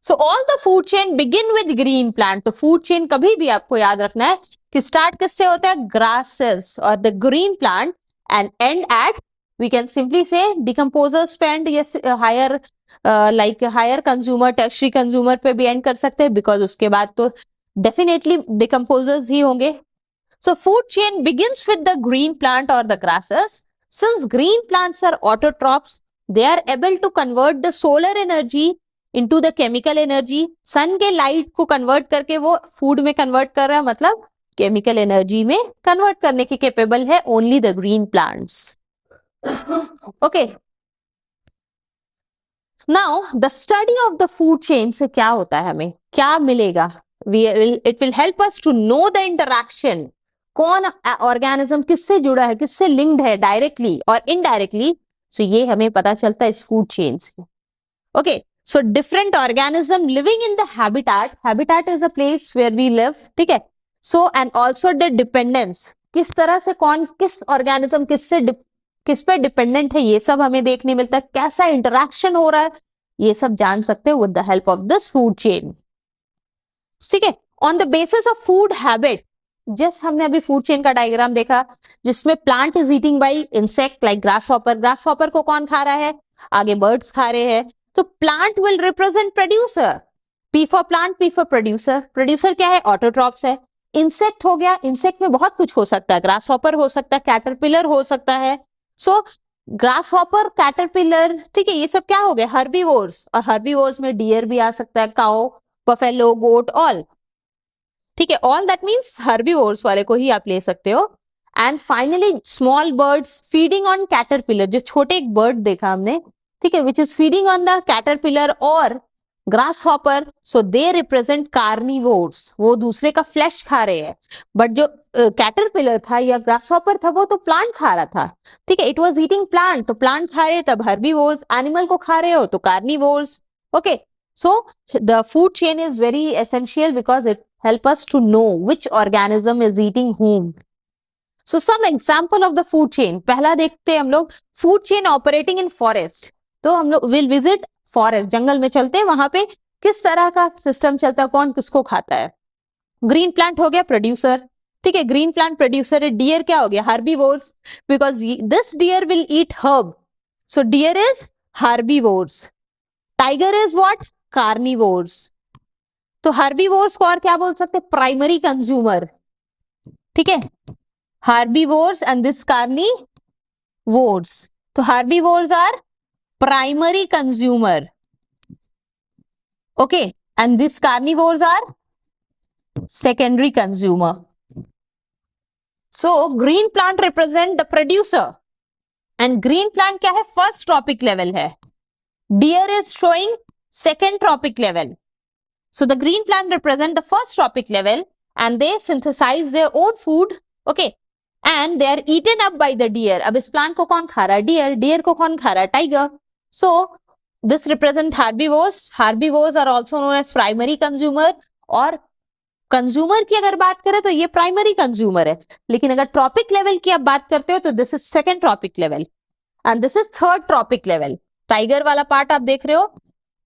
So all the food chain begin with green plant. तो फूड चेन कभी भी आपको याद रखना है कि स्टार्ट किससे होता है, ग्रासेस और the green plant, and and at, we can simply say decomposer spend, yes, higher like higher consumer, tertiary consumer पे भी एंड कर सकते हैं, बिकॉज उसके बाद तो डेफिनेटली डिकम्पोजर्स ही होंगे. So food chain begins with the green plant or the grasses. Since green plants are autotrophs, they are able to convert the solar energy into the chemical energy. Sun के light को convert करके वो food में convert कर रहा है, मतलब chemical energy में convert करने के capable है only the green plants. Okay. Now the study of the food chain से क्या होता है, हमें क्या मिलेगा? It will help us to know the interaction. कौन ऑर्गेनिज्म किससे जुड़ा है, किससे लिंक्ड है डायरेक्टली और इनडायरेक्टली. सो ये हमें पता चलता है इस फूड चेन से. Okay, so different organism living in the habitat. Habitat is a place where we live, ठीक है. So and also the dependence, किस तरह से कौन किस ऑर्गेनिज्म किस पे डिपेंडेंट है, ये सब हमें देखने मिलता है. कैसा इंटरेक्शन हो रहा है, ये सब जान सकते हैं with the help of this food chain. ठीक है, on the basis of food habit, just हमने अभी फूड चेन का डायग्राम देखा जिसमें plant is eating bye insect like grass hopper. Grass hopper को कौन खा रहा है, आगे बर्ड्स खा रहे हैं. तो plant will represent producer. P for plant, P for producer. Producer क्या है, ऑटोट्रॉप्स है. इंसेक्ट हो गया, इंसेक्ट में बहुत कुछ हो सकता है, ग्रास हॉपर हो सकता है, कैटरपिलर हो सकता है. सो ग्रास हॉपर, कैटरपिलर, ठीक है, ये सब क्या हो गए, हर्बीवोर्स. और हर्बीवोर्स में डियर भी आ सकता है, काउ, बफेलो, गोट, ऑल. ठीक है, ऑल दैट मीन्स हर्बीवोर्स वाले को ही आप ले सकते हो. And finally small birds feeding on caterpillar, जो छोटे एक बर्ड देखा हमने, ठीक है, which is feeding on the caterpillar और grasshopper. So they represent carnivores, वो दूसरे का फ्लैश खा रहे हैं. बट जो कैटरपिलर था या ग्रास हॉपर था, वो तो प्लांट खा रहा था. ठीक है, इट वॉज ईटिंग प्लांट, तो प्लांट खा रहे, तब हर्बीवोर्स. एनिमल को खा रहे हो तो carnivores. Okay, so the food chain is very essential because it help us to know which organism is eating whom. So some example of the food chain. पहला देखते हैं हम लोग food chain operating in forest. तो हम लोग will visit forest, जंगल में चलते हैं, वहां पे किस तरह का सिस्टम चलता है, कौन किसको खाता है. ग्रीन प्लांट हो गया प्रोड्यूसर, ठीक है, ग्रीन प्लांट प्रोड्यूसर है. डियर क्या हो गया, herbivores, because this deer will eat herb. So deer is herbivores. Tiger is what, carnivores. तो हर्बीवोर्स को और क्या बोल सकते हैं, प्राइमरी कंज्यूमर. ठीक है, हर्बीवोर्स एंड दिस कार्निवोर्स. तो herbivores are primary consumer, okay, and this carnivores are secondary consumer. So green plant represent the producer and green plant क्या है, फर्स्ट ट्रॉपिक लेवल है. Deer is showing second trophic level. So the green plant represent the first tropic level and they synthesize their own food, okay, and they are eaten up by the deer. अब इस plant को कौन खा रहा है, deer. deer को कौन खा रहा है, tiger. So this represent herbivores. Herbivores are also known as primary consumer. और कंज्यूमर की अगर बात करें तो ये प्राइमरी कंज्यूमर है, लेकिन अगर ट्रॉपिक लेवल की आप बात करते हो तो this is second trophic level and this is third trophic level. Tiger वाला पार्ट आप देख रहे हो,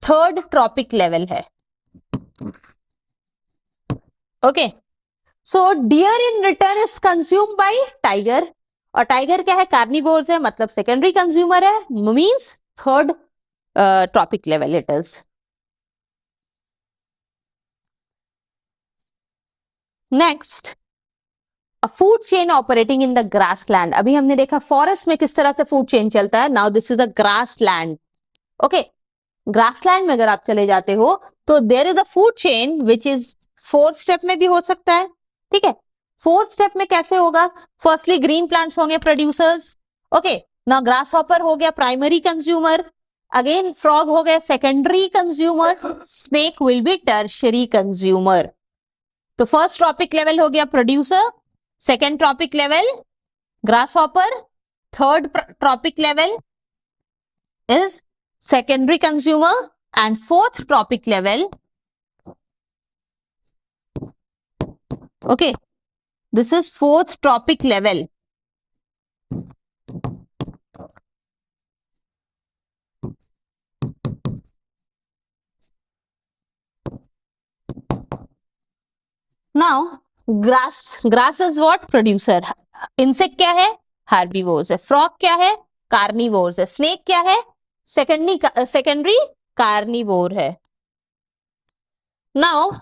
थर्ड ट्रॉपिक लेवल है. Okay, so deer in return is consume by tiger. और टाइगर क्या है, कार्निवोर्स है, मतलब सेकेंडरी कंज्यूमर है, means third trophic level it is. Next, a food chain operating in the grassland. अभी हमने देखा फॉरेस्ट में किस तरह से फूड चेन चलता है. Now this is a grassland. Okay, grassland में अगर आप चले जाते हो तो there is a food chain which is 4 step में भी हो सकता है. ठीक है, 4 स्टेप में कैसे होगा, फर्स्टली ग्रीन प्लांट्स होंगे प्रोड्यूसर्स. ओके, ना ग्रास हॉपर हो गया प्राइमरी कंज्यूमर, अगेन फ्रॉग हो गया secondary consumer, snake will be tertiary consumer. तो फर्स्ट ट्रॉपिक लेवल हो गया producer, second trophic level grass hopper, third trophic level is secondary consumer, and fourth tropic level, okay, this is fourth tropic level. Now grass is what? Producer. Insect क्या है? Herbivores है. Frog क्या है? Carnivores है. Snake क्या है? Secondary carnivore है. Now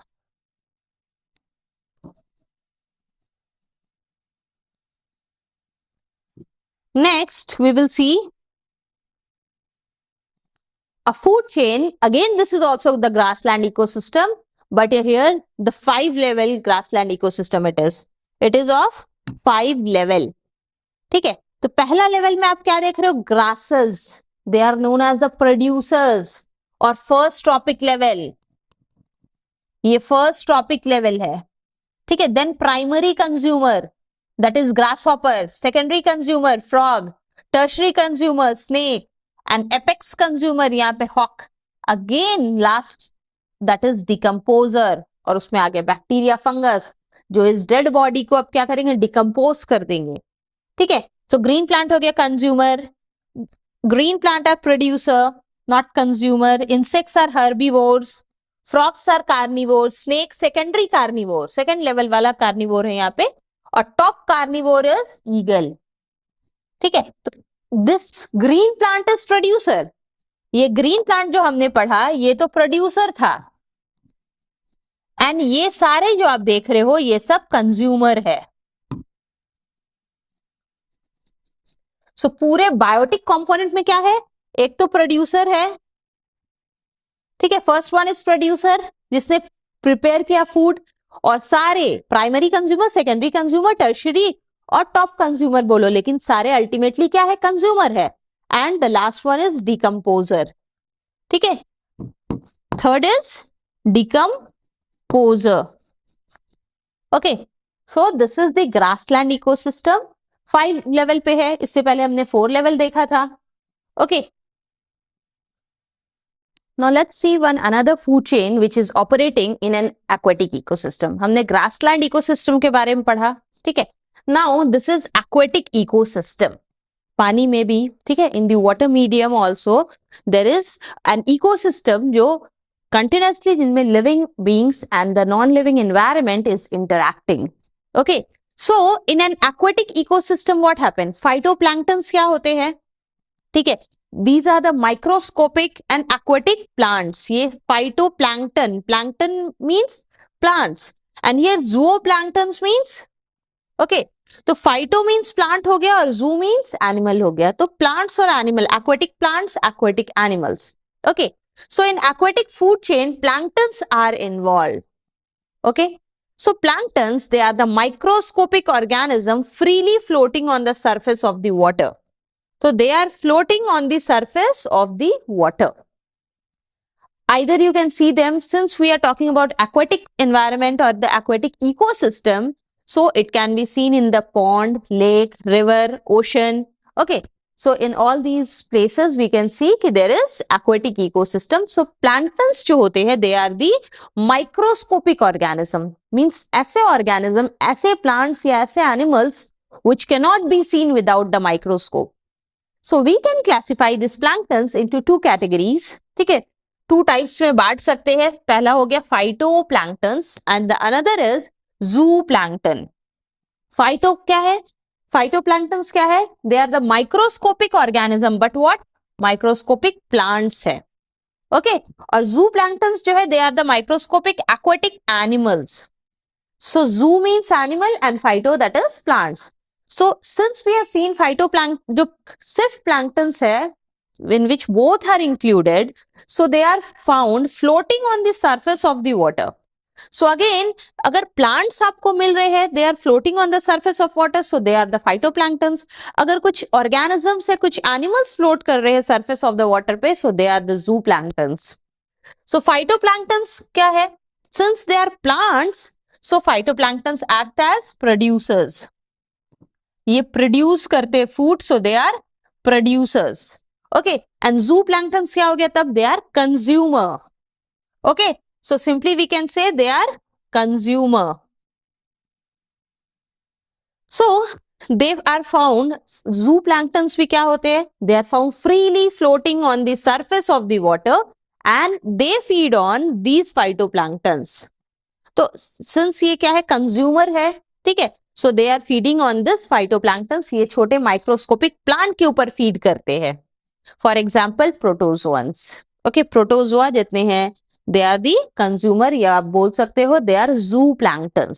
next we will see a food chain. Again, this is also the grassland ecosystem, but here the 5-level grassland ecosystem it is. It is of 5 level. ठीक है, तो पहला लेवल में आप क्या देख रहे हो? Grasses, they are known as the producers. और फर्स्ट ट्रॉपिक लेवल, ये फर्स्ट ट्रॉपिक लेवल है. ठीक है, then primary consumer that is grass hopper, secondary consumer frog, tertiary consumer snake, and apex consumer यहाँ पे hawk. Again last that is decomposer, और उसमें आगे बैक्टीरिया फंगस जो इस डेड बॉडी को अब क्या करेंगे? डिकम्पोज कर देंगे. ठीक है, सो ग्रीन प्लांट हो गया consumer, green plant are producer not consumer, insects are herbivores, frogs are carnivore, snake secondary carnivore, second level वाला कार्निवोर है यहाँ पे, और टॉप कार्निवोर इज ईगल. ठीक है, तो this green plant is producer. ये ग्रीन प्लांट जो हमने पढ़ा ये तो प्रोड्यूसर था, एंड ये सारे जो आप देख रहे हो ये सब कंज्यूमर है. सो पूरे बायोटिक कंपोनेंट में क्या है? एक तो प्रोड्यूसर है. ठीक है, फर्स्ट वन इज प्रोड्यूसर जिसने प्रिपेयर किया फूड, और सारे primary consumer, secondary consumer, tertiary और टॉप कंज्यूमर बोलो, लेकिन सारे अल्टीमेटली क्या है? कंज्यूमर है. And the last one is decomposer. ठीक है, third is decomposer. Okay, so this is the grassland ecosystem. 5 level पे है, इससे पहले हमने 4 लेवल देखा था. Okay, now let's see one another food chain which is operating in an aquatic ecosystem. हमने grassland ecosystem के बारे में पढ़ा. ठीक है, now this is aquatic ecosystem. पानी में भी, ठीक है, in the water medium also there is an ecosystem जो continuously जिनमें living beings and the non-living environment is interacting. Okay, so in an aquatic ecosystem what happen? Phytoplanktons क्या होते हैं? ठीक है, these are the microscopic and aquatic plants. ये phytoplankton, plankton means plants, and here zooplanktons means, okay, तो phyto means plant हो गया और zoo means animal हो गया. तो plants और animal, aquatic plants, aquatic animals. Okay, so in aquatic food chain planktons are involved. Okay, so planktons, they are the microscopic organism freely floating on the surface of the water. So they are floating on the surface of the water. Either you can see them, since we are talking about aquatic environment or the aquatic ecosystem, so it can be seen in the pond, lake, river, ocean. Okay, so in all these places we can see कि there is aquatic ecosystem. So planktons जो होते हैं, they are the microscopic organism, means ऐसे organism, ऐसे plants या ऐसे animals which cannot be seen without the microscope. So we can classify these planktons into 2 categories. ठीक है, 2 types में बांट सकते हैं. पहला हो गया phytoplanktons and the another is zooplankton. Phyto क्या है? Phytoplanktons क्या है? They are the microscopic organism, but what? Microscopic plants है. Okay, और zooplanktons जो है, they are the microscopic aquatic animals. So zoo means animal and phyto that is plants. So since we have seen phytoplankton जो सिर्फ planktons है, in which both are included, so they are found floating on the surface of the water. So again, अगर plants आपको मिल रहे हैं, they are floating on the surface of water, so they are the phytoplanktons. अगर कुछ organisms है, कुछ animals float कर रहे हैं surface of the water पे, so they are the zooplanktons. So phytoplanktons क्या है? Since they are plants, So phytoplanktons act as producers. ये प्रोड्यूस करते food, so they are producers. Okay, and zooplanktons क्या हो गया तब? They are consumer. Okay, so simply we can say they are consumer. So they are found, zooplanktons भी क्या होते हैं? They are found freely floating on the surface of the water and they feed on these phytoplanktons. तो सिंस ये क्या है? कंज्यूमर है, ठीक है, so they are feeding on this phytoplanktons. ये छोटे माइक्रोस्कोपिक प्लांट के ऊपर फीड करते हैं. For example protozoans. Okay, protozoa जितने हैं दे आर दी कंज्यूमर, या आप बोल सकते हो they are zooplankton.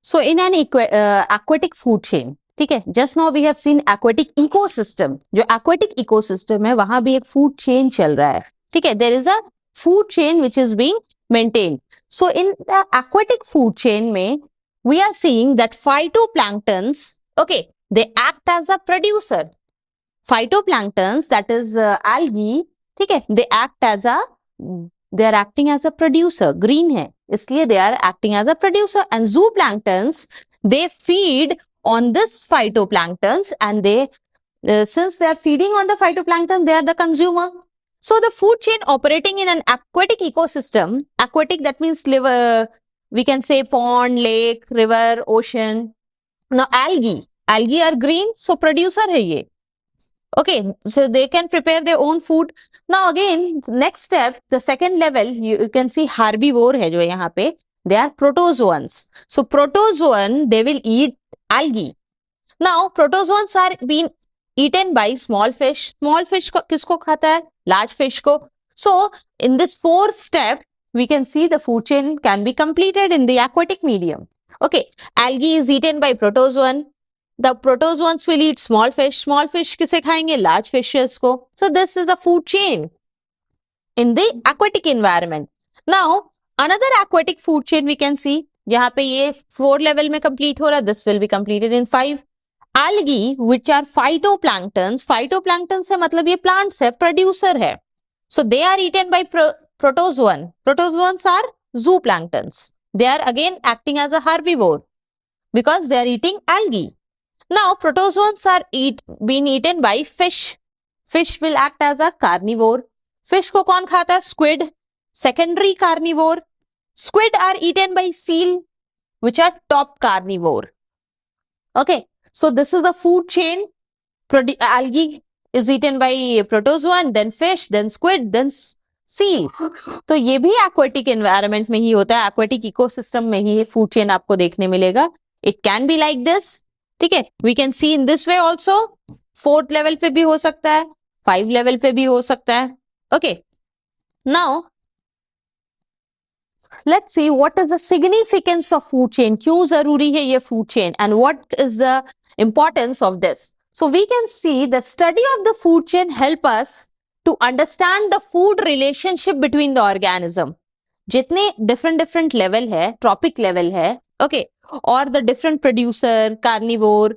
So in an aquatic food chain, ठीक है, just now we have seen aquatic ecosystem. जो aquatic ecosystem है वहां भी एक फूड चेन चल रहा है, ठीक है, there is a food chain which is being maintained. So in the aquatic food chain में we are seeing that phytoplanktons, okay, they act as a producer. Phytoplanktons, that is algae, ठीक है, they are acting as a producer. Green है इसलिए they are acting as a producer. And zooplanktons, they feed on this phytoplanktons, and they since they are feeding on the phytoplankton, they are the consumer. So the food chain operating in an aquatic ecosystem, aquatic that means we can say pond, lake, river, ocean. Now algae are green, so producer hai ye. Okay, so they can prepare their own food. Now again, next step, the second level, you can see herbivore hai jo yahan pe, they are protozoans. So protozoan, they will eat algae. Now protozoans are being eaten by small fish. Small fish ko kisko khata hai? Large fish ko. So in this fourth step, we can see the food chain can be completed in the aquatic medium. Okay, algae is eaten by protozoan. The protozoans will eat small fish. Small fish kise khayenge? Large fishes ko. So this is a food chain in the aquatic environment. Now another aquatic food chain we can see. जहाँ पे ये 4 level में complete हो रहा है. This will be completed in 5. Algae, which are phytoplanktons. Phytoplanktons से मतलब ये plants है, producer है. So they are eaten by protozoan. Protozoans are zooplanktons. They are again acting as a herbivore because they are eating algae. Now protozoans are being eaten by fish. Fish will act as a carnivore. Fish को कौन खाता है? Squid. Secondary carnivore. Squid are eaten by seal, which are top carnivore. Okay, so this is the food chain. Algae is eaten by protozoan, then fish, then squid, then seal. तो ये भी aquatic environment में ही होता है, aquatic ecosystem में ही food chain आपको देखने मिलेगा. It can be like this, ठीक है, we can see in this way also. 4th level पे भी हो सकता है, 5 level पे भी हो सकता है. Okay, now let's see what is the significance of food chain. क्यों जरूरी है ये food chain and what is the importance of this? So we can see the study of the food chain help us to understand the food relationship between the organism. जितने different level है, trophic level है, okay, or the different producer, carnivore,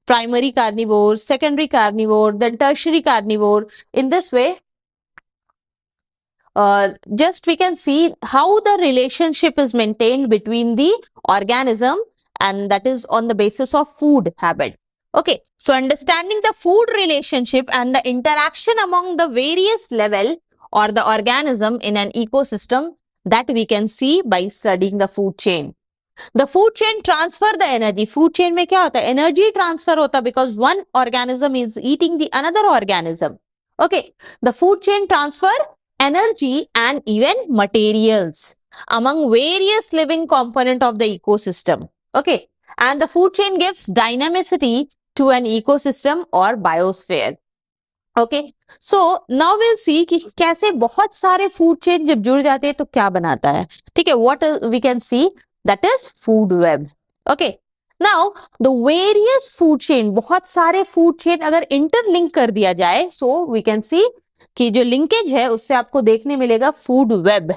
primary carnivore, secondary carnivore, then tertiary carnivore. In this way, just we can see how the relationship is maintained between the organism, and that is on the basis of food habit. Okay, so understanding the food relationship and the interaction among the various level or the organism in an ecosystem, that we can see by studying the food chain. The food chain transfer the energy. Food chain में क्या होता है? Energy transfer होता है because one organism is eating the another organism. Okay, the food chain transfer energy and even materials among various living component of the ecosystem. Okay, and the food chain gives dynamicity to an ecosystem or biosphere. Okay, so now we'll see कि कैसे बहुत सारे food chain जब जुड़ जाते हैं तो क्या बनाता है. ठीक है, what we can see, that is food web. Okay, now the various food chain, बहुत सारे food chain अगर interlink कर दिया जाए, so we can see कि जो linkage है उससे आपको देखने मिलेगा food web.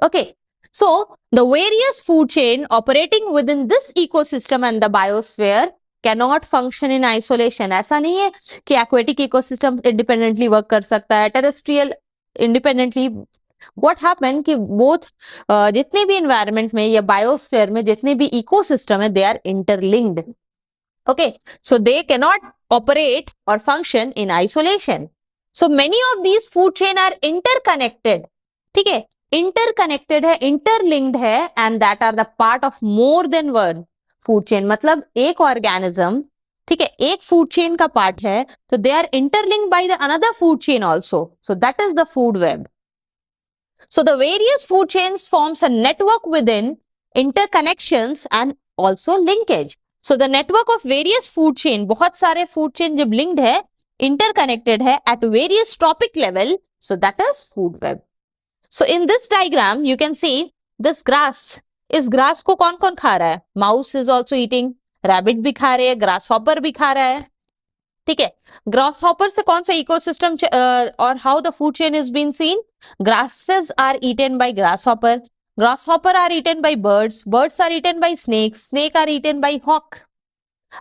Okay, so the various food chain operating within this ecosystem and the biosphere cannot function in isolation. ऐसा नहीं है कि aquatic ecosystem independently work कर सकता है, terrestrial independently व्हाट हैपन कि बोथ जितने भी एनवायरनमेंट में या बायोस्फीयर में जितने भी इकोसिस्टम है, they are interlinked. Okay, so they can not operate और function in isolation. So many of these food chain are interconnected. ठीक है, इंटरकनेक्टेड है, इंटरलिंक्ड है, and that are the part of more than one food chain. मतलब एक ऑर्गेनिज्म, ठीक है, एक फूड चेन का पार्ट है, तो they are interlinked by the another food chain also. So that is the food web. So the various food chains forms a network within interconnections and also linkage. So the network of various food chain, बहुत सारे food chain जब linked है, interconnected है at various trophic level, so that is food web. So in this diagram you can see this grass. इस grass को कौन कौन खा रहा है? Mouse is also eating, rabbit भी खा रहे हैं, grasshopper भी खा रहा है. ठीक है, ग्रासहॉपर से कौन सा इकोसिस्टम और how the food chain is been seen. grasses are eaten by grasshopper, grasshopper are eaten by birds, birds are eaten by snakes, snake are eaten by hawk.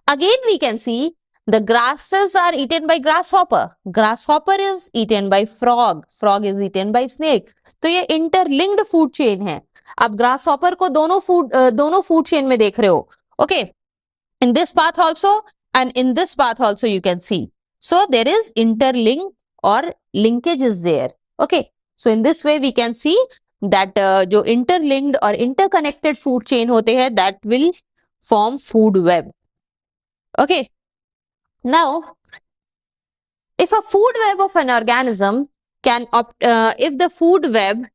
Again we can see the grasses are eaten by grasshopper, grasshopper is eaten by frog, frog is eaten by snake. तो ये इंटरलिंक्ड फूड चेन है. आप ग्रासहॉपर को दोनों फूड चेन में देख रहे हो. Okay, in this path also and in this path also you can see. So there is interlink or linkage is there. Okay, so in this way we can see that जो interlinked or interconnected food chain होते हैं, that will form food web. Okay, now if a food web of an organism can if the food web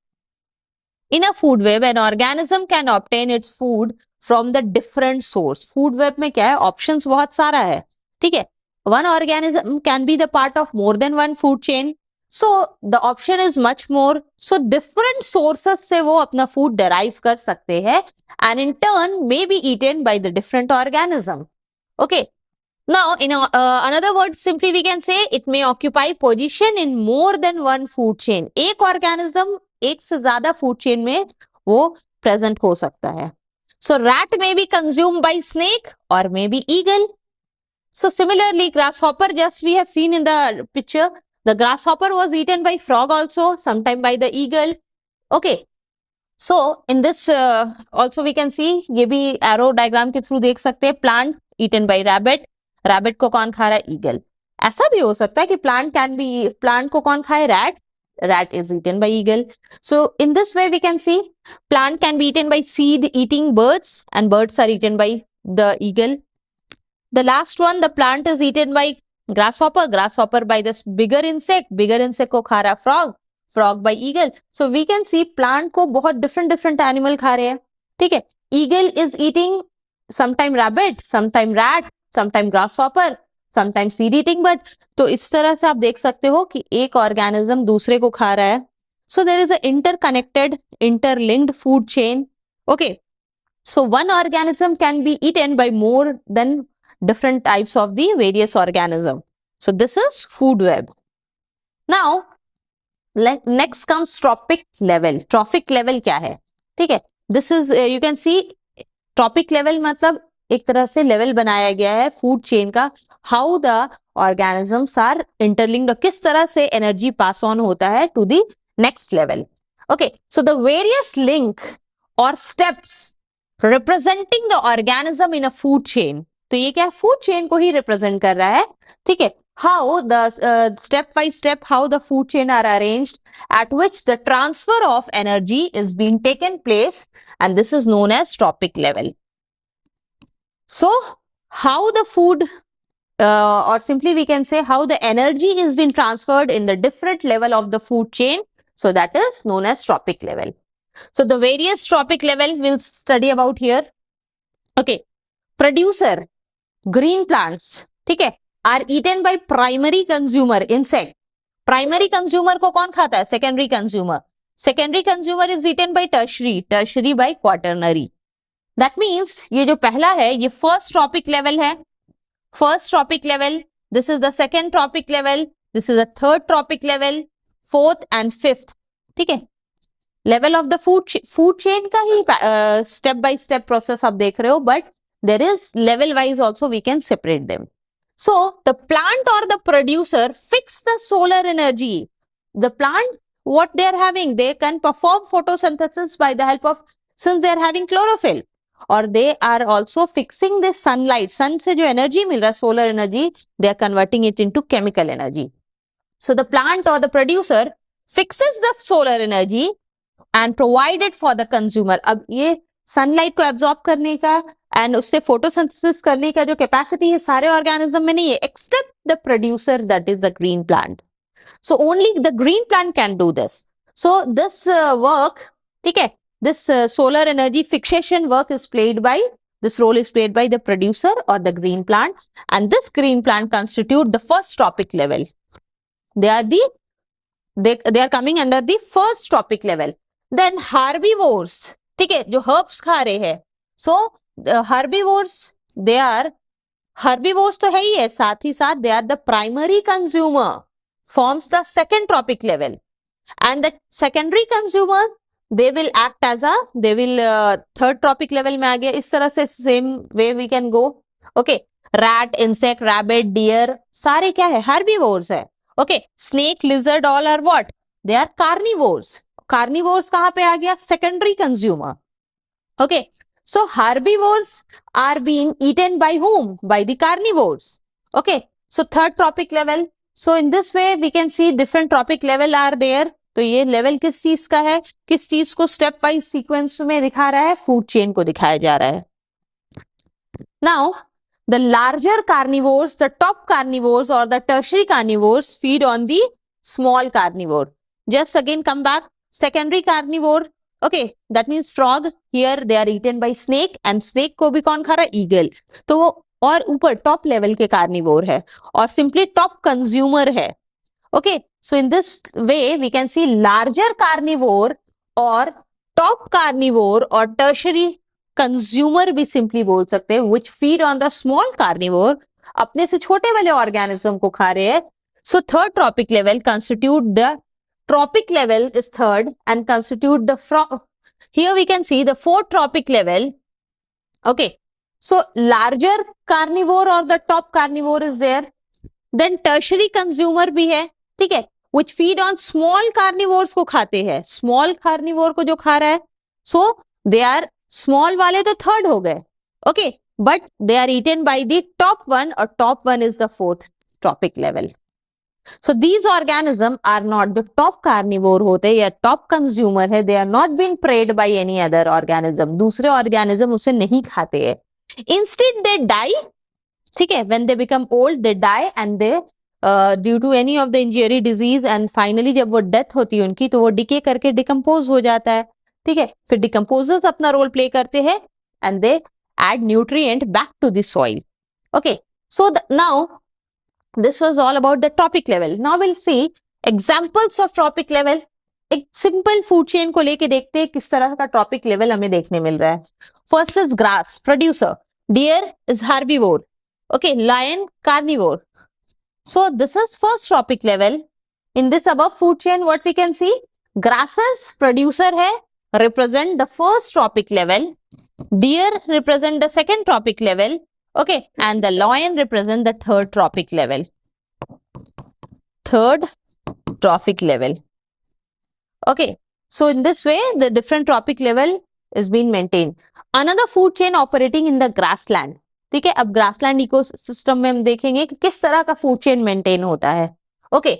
in a food web an organism can obtain its food from the different source. food web में क्या है, options बहुत सारा है. ठीक है, one organism can be the part of more than one food chain, so the option is much more. So different sources से वो अपना food derive कर सकते हैं and in turn may be eaten by the different organism. Okay, now in another word simply we can say it may occupy position in more than one food chain. एक organism एक से ज्यादा food chain में वो present हो सकता है. So rat may be consumed by snake or maybe eagle. So similarly grasshopper, just we have seen in the picture, the grasshopper was eaten by frog also, sometime by the eagle. Okay, so in this also we can see, ये भी arrow diagram के through देख सकते हैं, plant eaten by rabbit, rabbit को कौन खा रहा है? eagle. ऐसा भी हो सकता है कि plant को कौन खाए? rat, rat is eaten by eagle. So in this way we can see plant can be eaten by seed eating birds and birds are eaten by the eagle. The last one, the plant is eaten by grasshopper, grasshopper by this bigger insect को खा रहा frog, frog by eagle. So we can see plant को बहुत different animal खा रहे हैं. ठीक है, eagle is eating sometime rabbit, sometime rat, sometime grasshopper, sometimes seed eating bird. तो इस तरह से आप देख सकते हो कि एक ऑर्गेनिज्म दूसरे को खा रहा है. So there is a interconnected, interlinked food chain. Okay, so one organism can be eaten by more than different types of the various organism. So this is food web. Now next comes trophic level. Trophic level क्या है? ठीक है, this is you can see trophic level मतलब एक तरह से लेवल बनाया गया है फूड चेन का, how the organisms are interlinked, किस तरह से एनर्जी पास ऑन होता है to the next level. Okay, so the various link और steps representing the organism in a food chain. तो ये क्या फूड चेन को ही रिप्रेजेंट कर रहा है. ठीक है, how the step by step how the food chain are arranged at which the transfer of energy is being taken place, and this is known as trophic level. So how the food or simply we can say how the energy is being transferred in the different level of the food chain, so that is known as trophic level. So the various trophic level we'll study about here. Okay, producer green plants, ठीक है, are eaten by primary consumer insect. Primary consumer को कौन खाता है? Secondary consumer. Secondary consumer is eaten by tertiary, tertiary by quaternary. That means ये जो पहला है ये first trophic level है. First trophic level, this is the second trophic level, this is the third trophic level, fourth and fifth. ठीक है, level of the food chain का ही step by step process आप देख रहे हो, but there is level wise also we can separate them. So the plant or the producer fix the solar energy. The plant what they are having? They can perform photosynthesis by the help of, since they are having chlorophyll, और they are also fixing the sunlight. sun से जो energy मिल रहा है, solar energy, they are converting it into chemical energy. So the plant or the producer fixes the solar energy and provide it for the consumer. अब ये sunlight को absorb करने का and उससे photosynthesis करने का जो capacity है सारे organism में नहीं है, except the producer, that is the green plant. So only the green plant can do this. So this work, ठीक है, this solar energy fixation work is played by, this role is played by the producer or the green plant, and this green plant constitute the first trophic level. They are coming under the first trophic level. Then herbivores, ठीक है, जो herbs खा रहे हैं. So herbivores, they are, herbivores तो है ही है, साथ ही साथ they are the primary consumer, forms the second trophic level, and the secondary consumer, they will act as a, they will third trophic level में आ गया. इस तरह से same way we can go. Okay, rat, insect, rabbit, deer, सारे क्या है? herbivores है. Okay, snake, lizard, all are what? They are carnivores. Carnivores कहाँ पे आ गया? Secondary consumer. Okay, so herbivores are being eaten by whom? By the carnivores. Okay, so third trophic level. So in this way we can see different trophic level are there. तो ये लेवल किस चीज का है? किस चीज को स्टेप वाइज सीक्वेंस में दिखा रहा है? फूड चेन को दिखाया जा रहा है. Now the larger carnivores, the top carnivores or the tertiary carnivores feed on the small carnivore. Just again come back, secondary carnivore, okay, that means frog. Here they are eaten by snake, and snake को भी कौन खा रहा है? eagle. तो वो और ऊपर टॉप लेवल के कार्निवोर है और सिंपली टॉप कंज्यूमर है. Okay, so in this way we can see larger carnivore और टॉप कार्निवोर और टर्शरी कंज्यूमर भी सिंपली बोल सकते हैं, which feed on the small carnivore, अपने से छोटे वाले ऑर्गेनिज्म को खा रहे हैं. So third trophic level constitute the, trophic level is third and constitute the, here we can see the fourth trophic level. Okay, so larger carnivore or the top carnivore is there. Then tertiary consumer भी है, ठीक है, which feed on small carnivores को खाते हैं. small carnivore को जो खा रहा है, so they are small वाले तो third हो गए. okay, but they are eaten by the top one, or top one is the fourth trophic level. So these organisms are not the top carnivore होते या top consumer है. they are not being preyed by any other organism. दूसरे organism उसे नहीं खाते हैं. Instead they die, ठीक है, when they become old they die and they due to any of the injury, disease, and finally जब वो death होती है उनकी, तो वो decay करके decompose हो जाता है. ठीक है, फिर decomposers अपना role play करते हैं and they add nutrient back to the soil. Okay, so now this was all about the trophic level. Now we'll see examples of trophic level. एक सिंपल फूड चेन को लेके देखते हैं किस तरह का ट्रॉपिक लेवल हमें देखने मिल रहा है. First is grass, producer. Deer is herbivore. Okay, lion carnivore. So this is first trophic level. In this above food chain what we can see, grasses producer है, represent the first trophic level. Deer represent the second trophic level. Okay, and the lion represent the third trophic level. Third trophic level. Okay, so in this way the different trophic level is being maintained. Another food chain operating in the grassland. ठीक है, अब ग्रासलैंड इकोसिस्टम में हम देखेंगे कि किस तरह का फूड चेन मेंटेन होता है. Okay,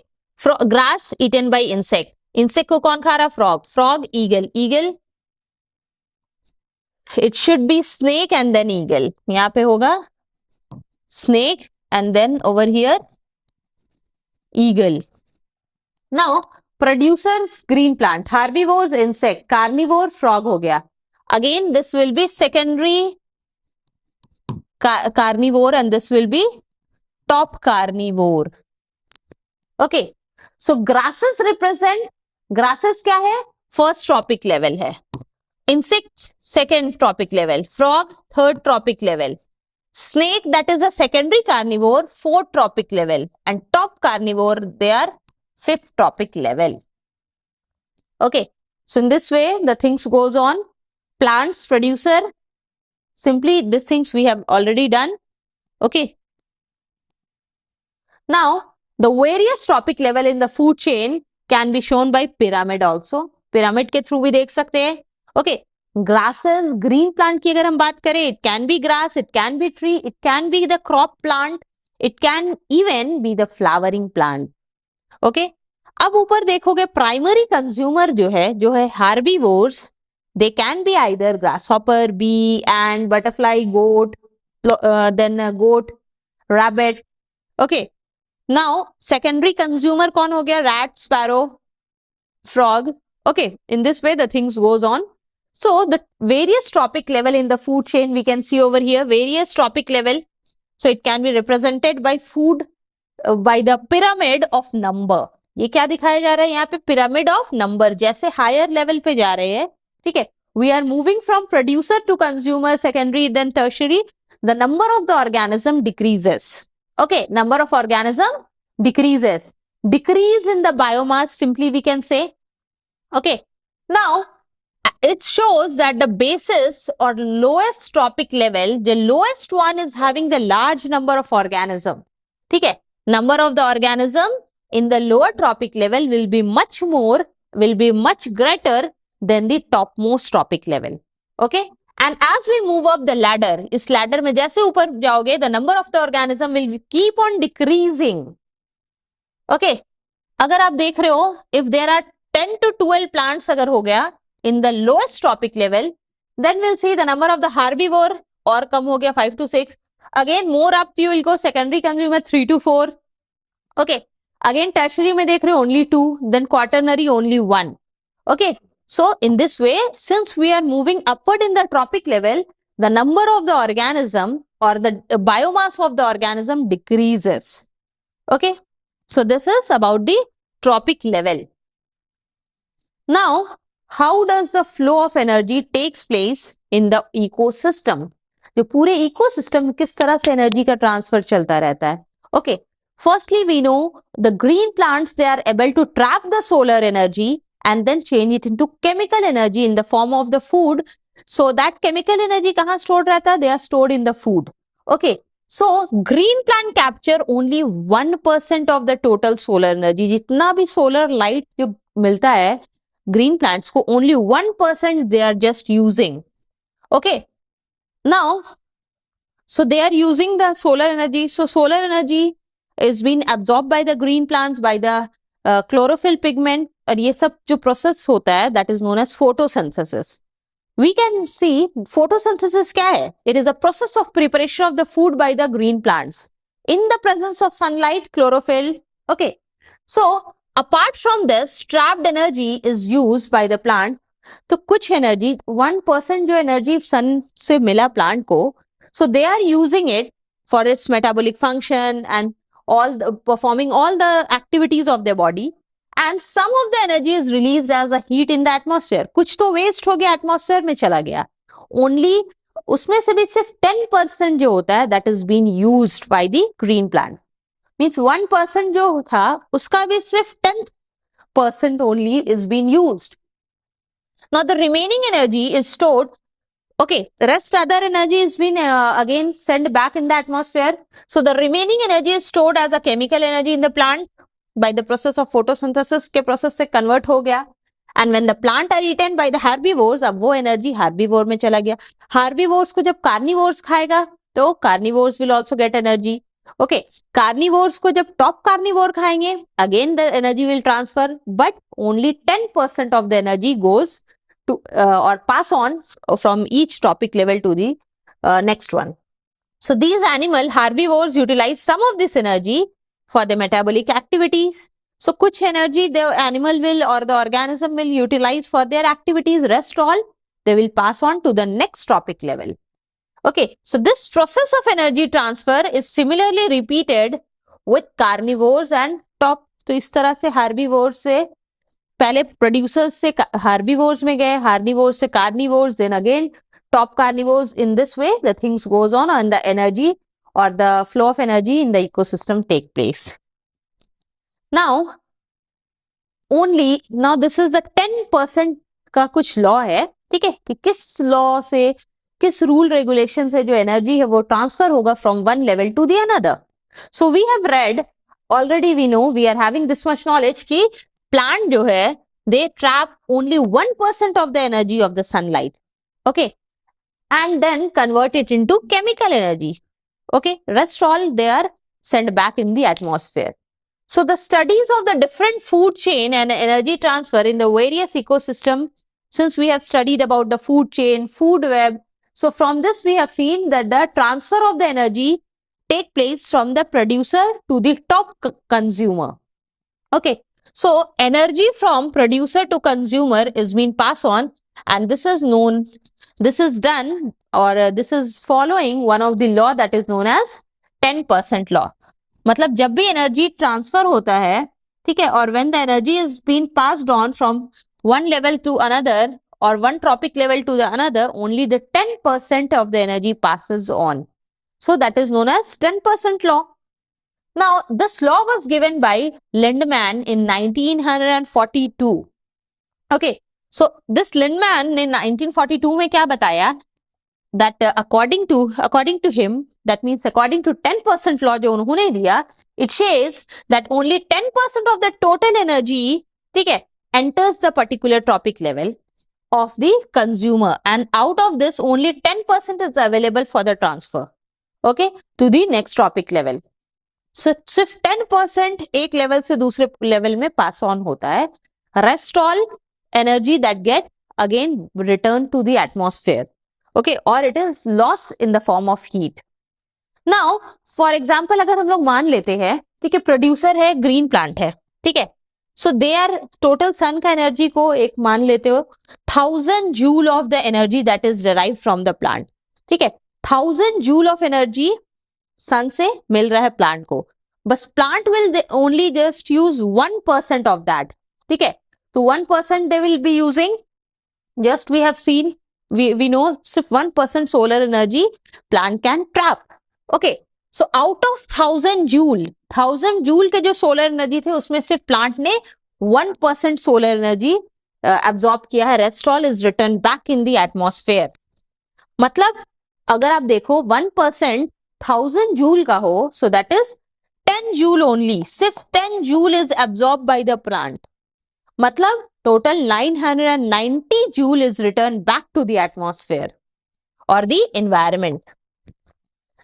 grass eaten by insect. Insect को कौन खा रहा? Frog. Frog, eagle. Eagle, it should be snake and then eagle. यहाँ पे होगा snake and then over here eagle. Now producers green plant, herbivores insect, carnivore frog हो गया. Again this will be secondary carnivore and this will be top carnivore. Okay, so grasses represent, grasses क्या है? फर्स्ट ट्रॉपिक लेवल है. Insect second trophic level. Frog third trophic level. Snake that is a secondary carnivore, fourth trophic level. And top carnivore they are fifth trophic level. Okay, so in this way the things goes on. Plants, producer, simply these things we have already done. Okay, now the various trophic level in the food chain can be shown by pyramid also, pyramid के थ्रू भी देख सकते हैं. ओके, ग्रासेस, ग्रीन प्लांट की अगर हम बात करें, it can be grass, it can be tree, it can be the crop plant, it can even be the flowering plant. Okay, अब ऊपर देखोगे प्राइमरी कंज्यूमर जो है herbivores, they can be either grasshopper, bee, and butterfly, goat, then goat, rabbit. Okay, now secondary consumer कौन हो गया? Rat, sparrow, frog. Okay, in this way the things goes on. So the various trophic level in the food chain we can see over here, various trophic level. So it can be represented by food by the pyramid of number. ये क्या दिखाया जा रहा है यहाँ पे? pyramid of number. जैसे higher level पे जा रहे हैं, ठीक है, we are moving from producer to consumer, secondary, then tertiary. The number of the organism decreases. Okay, number of organism decreases. Decrease in the biomass, simply we can say. Okay, now it shows that the basis or lowest trophic level, the lowest one is having the large number of organism. ठीक है, number of the organism in the lower trophic level will be much greater than the topmost trophic level. Okay, and as we move up the ladder, इस ladder में जैसे ऊपर जाओगे, the number of the organism will keep on decreasing. Okay, अगर आप देख रहे हो, if there are 10 to 12 plants अगर हो गया in the lowest trophic level, then we'll see the number of the herbivore और कम हो गया 5 to 6. Again more up you will go, secondary consumer 3 to 4. Okay, again tertiary में देख रहे हो only 2, then quaternary only 1. Okay, so in this way, since we are moving upward in the trophic level, the number of the organism or the biomass of the organism decreases. Okay, so this is about the trophic level. Now, how does the flow of energy takes place in the ecosystem? जो पूरे ecosystem किस तरह से energy का transfer चलता रहता है? Okay, firstly we know the green plants, they are able to trap the solar energy and then change it into chemical energy in the form of the food. So that chemical energy कहाँ stored रहता है? They are stored in the food. Okay, so green plant capture only 1% of the total solar energy. जितना भी solar light जो मिलता है green plants को, only 1% they are just using. Okay, now so they are using the solar energy. So solar energy is being absorbed by the green plants by the chlorophyll pigment, और ये सब जो process होता है, that is known as photosynthesis. We can see photosynthesis क्या है? It is a process of preparation of the food by the green plants in the presence of sunlight, chlorophyll. Okay, so apart from this, trapped energy is used by the plant. तो कुछ energy, 1% जो energy sun से मिला plant को, so they are using it for its metabolic function and performing all the activities of their body. And some of the energy is released as a heat in the atmosphere. कुछ तो waste हो गया, atmosphere में चला गया. Only उसमें से भी सिर्फ 10% जो होता है, that is being used by the green plant. Means 1% जो था, उसका भी सिर्फ 10% only is being used. Now the remaining energy is stored. Okay, the rest other energy is being again sent back in the atmosphere. So the remaining energy is stored as a chemical energy in the plant by the process of photosynthesis के process से convert हो गया. And when the plant are eaten by the herbivores, अब वो energy herbivore में चला गया. Herbivores को जब carnivores खाएगा, तो carnivores will also get energy. Okay, carnivores को जब top carnivore खाएंगे, again the energy will transfer, but only 10% of the energy goes to or pass on from each trophic level to the next one. So these animal herbivores utilize some of this energy for the metabolic activities. So kuch energy the animal will or the organism will utilize for their activities, rest all they will pass on to the next trophic level. Okay, so this process of energy transfer is similarly repeated with carnivores and top. तो इस तरह से herbivores से पहले producers से herbivores में गए, herbivores से carnivores, then again top carnivores. In this way the things goes on and the energy or the flow of energy in the ecosystem take place. Now this is the 10% का कुछ law है, ठीक है, कि किस law से, किस rule regulation से जो energy है वो transfer होगा from one level to the another. So we have read already, we know, we are having this much knowledge कि plant जो है, they trap only 1% of the energy of the sunlight, okay, and then convert it into chemical energy, okay. Rest all they are sent back in the atmosphere. So the studies of the different food chain and energy transfer in the various ecosystem, since we have studied about the food chain, food web, so from this we have seen that the transfer of the energy take place from the producer to the top consumer, okay. So energy from producer to consumer is being passed on, and this is known, this is done, or this is following one of the law that is known as 10% law. मतलब जब भी एनर्जी ट्रांसफर होता है, ठीक है, और when the energy is been passed on from one level to another or one tropic level to the another, only the 10% of the energy passes on. So that is known as 10% law. Now, this law was given by Lindemann in 1942. Okay, so this Lindemann in 1942 में क्या बताया? That according to him, that means according to 10% law जो उन्होंने दिया, it says that only 10% of the total energy, ठीक है, enters the particular tropic level of the consumer, and out of this only 10% is available for the transfer, okay, to the next tropic level. So सिर्फ 10% एक लेवल से दूसरे लेवल में पास ऑन होता है. Rest all energy that get again return to the atmosphere, okay, or it is loss in the form of heat. Now for example, अगर हम लोग मान लेते हैं, ठीक है, प्रोड्यूसर है, ग्रीन प्लांट है, ठीक है, सो दे आर टोटल सन का एनर्जी को एक मान लेते हो 1000 joule of the energy that is derive from the plant, ठीक है, 1000 जूल ऑफ एनर्जी सन से मिल रहा है प्लांट को, बस plant will only just use 1% of that, ठीक है, तो 1% they will be using, just we have seen, we know सिर्फ 1% solar energy plant can trap, okay. So out of 1000 joule के जो सोलर एनर्जी थे उसमें सिर्फ प्लांट ने 1% सोलर एनर्जी एब्जॉर्ब किया है. Rest all is return back in the atmosphere. मतलब अगर आप देखो 1% 1000 जूल का हो, so that is 10 joule only, सिर्फ 10 joule is absorb by the plant. मतलब total 990 joule is return back to the atmosphere और द एनवायरमेंट.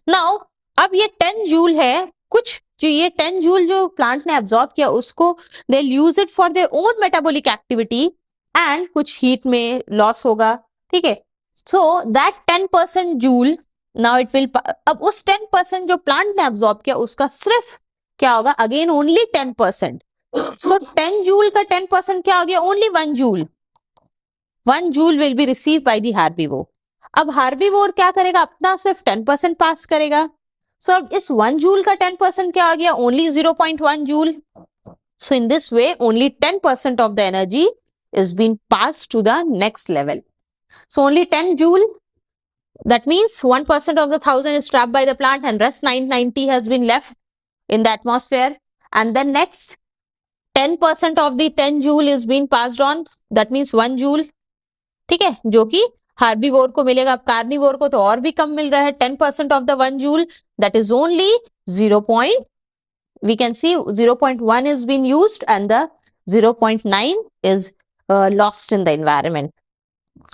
नाउ अब ये 10 जूल है, कुछ जो ये 10 जूल जो प्लांट ने एब्जॉर्ब किया उसको they use it for their own metabolic activity, and कुछ हीट में लॉस होगा, ठीक है. So that 10% joule now it will, अब उस 10% जो प्लांट ने एब्जॉर्ब किया उसका सिर्फ क्या होगा, अगेन ओनली 10%. सो 10 जूल का 10% क्या हो गया, only 1 joule. 1 joule will be receive by the herbivore. अब हार्बीवोर क्या करेगा, अपना सिर्फ 10% पास करेगा. सो अब इस 1 जूल का 10% क्या आ गया, only 0.1 joule. So in this way only 10% of the energy is been pass to the next level. So only 10 joule, that means 1% of the 1000 is trapped by the plant and rest 990 has been left in the atmosphere, and then next 10% of the 10 joule is being passed on, that means 1 joule, ठीक है, जो कि हार्बीवोर को मिलेगा. अब कार्निवोर को तो और भी कम मिल रहा है. 10% of the 1 joule, that is only 0. We can see 0.1 is being used and the 0.9 is lost in the environment.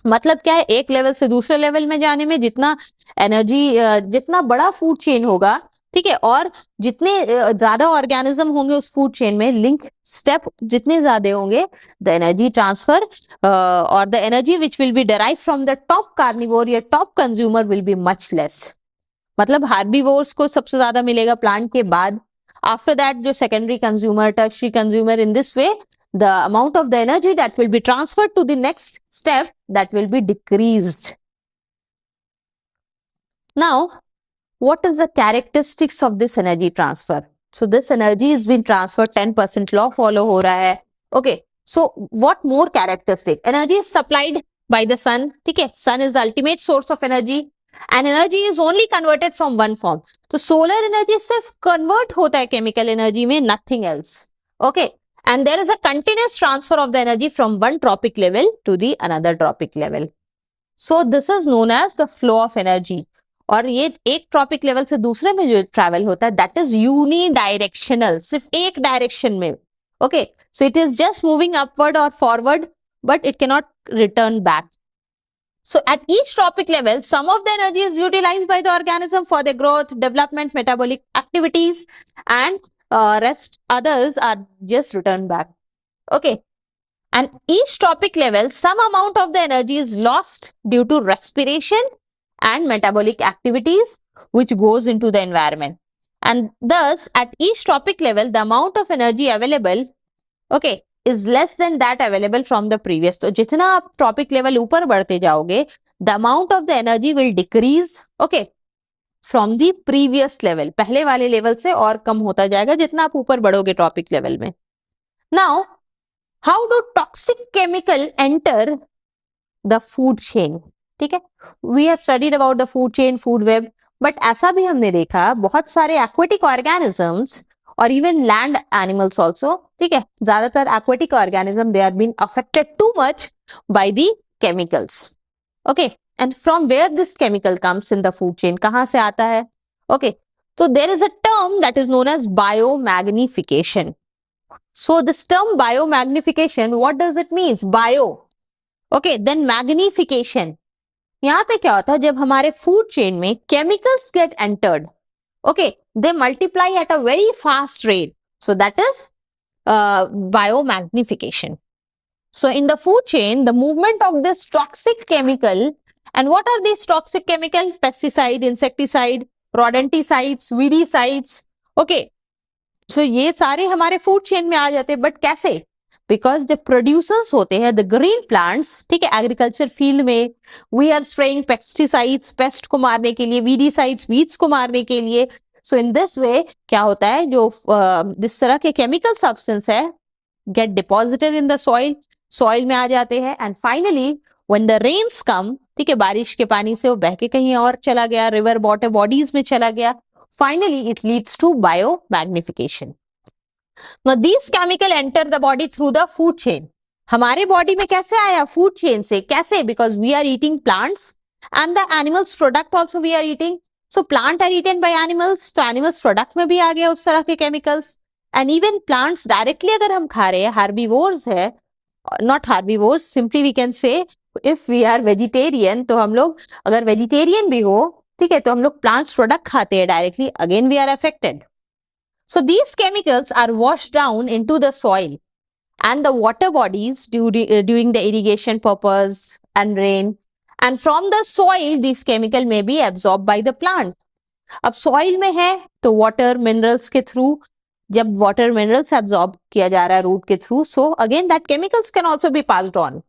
मतलब क्या है, एक लेवल से दूसरे लेवल में जाने में जितना एनर्जी, जितना बड़ा फूड चेन होगा, ठीक है, और जितने ज्यादा ऑर्गेनिज्म होंगे उस फूड चेन में, लिंक स्टेप जितने ज्यादा होंगे, द एनर्जी ट्रांसफर और the energy which will be derive from the top carnivore या top consumer will be much less. मतलब हार्बीवोर्स को सबसे ज्यादा मिलेगा प्लांट के बाद. आफ्टर दैट जो secondary consumer, tertiary consumer, in this way the amount of the energy that will be transferred to the next step, that will be decreased. Now, what is the characteristics of this energy transfer? So this energy is being transferred, 10% law follow हो रहा है. Okay, so what more characteristic? Energy is supplied by the sun, ठीक है, sun is the ultimate source of energy, and energy is only converted from one form. तो solar energy सिर्फ convert होता है chemical energy में, nothing else. Okay. And there is a continuous transfer of the energy from one tropic level to the another tropic level. So this is known as the flow of energy. और ये एक ट्रॉपिक लेवल से दूसरे में जो ट्रैवल होता है, that is unidirectional, सिर्फ एक डायरेक्शन में. Okay, so it is just moving upward or forward, but it cannot return back. So at each tropic level, some of the energy is utilized by the organism for their growth, development, metabolic activities, and rest others are just returned back. Okay. And each tropic level, some amount of the energy is lost due to respiration and metabolic activities, which goes into the environment. And thus, at each tropic level, the amount of energy available, okay, is less than that available from the previous. तो जितना आप tropic level ऊपर बढ़ते जाओगे, the amount of the energy will decrease, okay, from the previous level. पहले वाले level से और कम होता जाएगा जितना आप ऊपर बढ़ोगे tropic level में. Now, how do toxic chemical enter the food chain? ठीक है, we have studied about the food chain, food web, but ऐसा भी हमने देखा बहुत सारे aquatic organisms और even land animals also, ठीक है, ज्यादातर aquatic organism they are being affected too much by the chemicals. Okay, and from where this chemical comes in the food chain, कहाँ से आता है? Okay, so there is a term that is known as biomagnification. So this term biomagnification, what does it mean? Bio. Okay, then magnification. यहाँ पे क्या होता है जब हमारे फूड चेन में chemicals get entered, okay, they multiply at a very fast rate. So that is biomagnification. So in the food chain, the movement of this toxic chemical, and what are these toxic chemicals? Pesticide, insecticide, rodenticides, weedicides. Okay, so ये सारे हमारे फूड चेन में आ जाते हैं, बट कैसे? बिकॉज जब प्रोड्यूसर्स होते हैं द ग्रीन प्लांट्स, ठीक है, एग्रीकल्चर फील्ड में we are spraying pesticides pest को मारने के लिए, वीडीसाइड्स वीड्स को मारने के लिए. सो इन दिस वे क्या होता है, जो जिस तरह के केमिकल सब्सटेंस है get deposited in the soil, soil में आ जाते हैं, and finally when the rains come, ठीक है, बारिश के पानी से वो बह के कहीं और चला गया, रिवर वाटर बॉडीज में चला गया, finally it leads to biomagnification. Now these chemical enter the body through the food chain. हमारे बॉडी में कैसे आया? फूड चेन से. कैसे? because we are eating plants and the animals product also we are eating. So plant are eaten by animals, तो animals product में भी आ गया उस तरह के chemicals. And even plants directly अगर हम खा रहे हैं, herbivores है, not herbivores, simply we can say if we are vegetarian, तो हम लोग अगर vegetarian भी हो, ठीक है, तो हम लोग प्लांट्स प्रोडक्ट खाते हैं directly, again we are affected. So these chemicals are wash down into the soil and the water bodies during the irrigation purpose and rain, and from the soil this chemical may be absorb by the plant. अब सॉइल में है तो वाटर मिनरल्स के थ्रू, जब वाटर मिनरल्स एब्सॉर्ब किया जा रहा है रूट के through, so again that chemicals can also be passed on.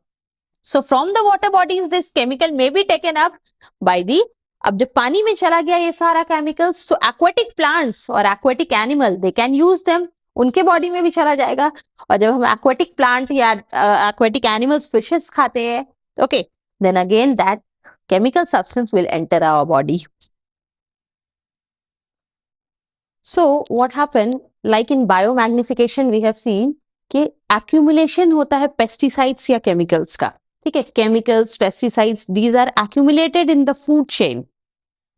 So from the water bodies this chemical may be taken up by the. अब जब पानी में चला गया ये सारा केमिकल्स, तो एक्वेटिक प्लांट्स और aquatic animal they can use them, उनके बॉडी में भी चला जाएगा. और जब हम एक्वेटिक प्लांट या एक्वेटिक एनिमल्स फिशेस खाते हैं, okay, then again that chemical substance will enter our body. So what happen, like in biomagnification we have seen कि एक्यूमुलेशन होता है पेस्टिसाइड्स या केमिकल्स का, ठीक है, chemicals, pesticides, these are accumulated in the food chain,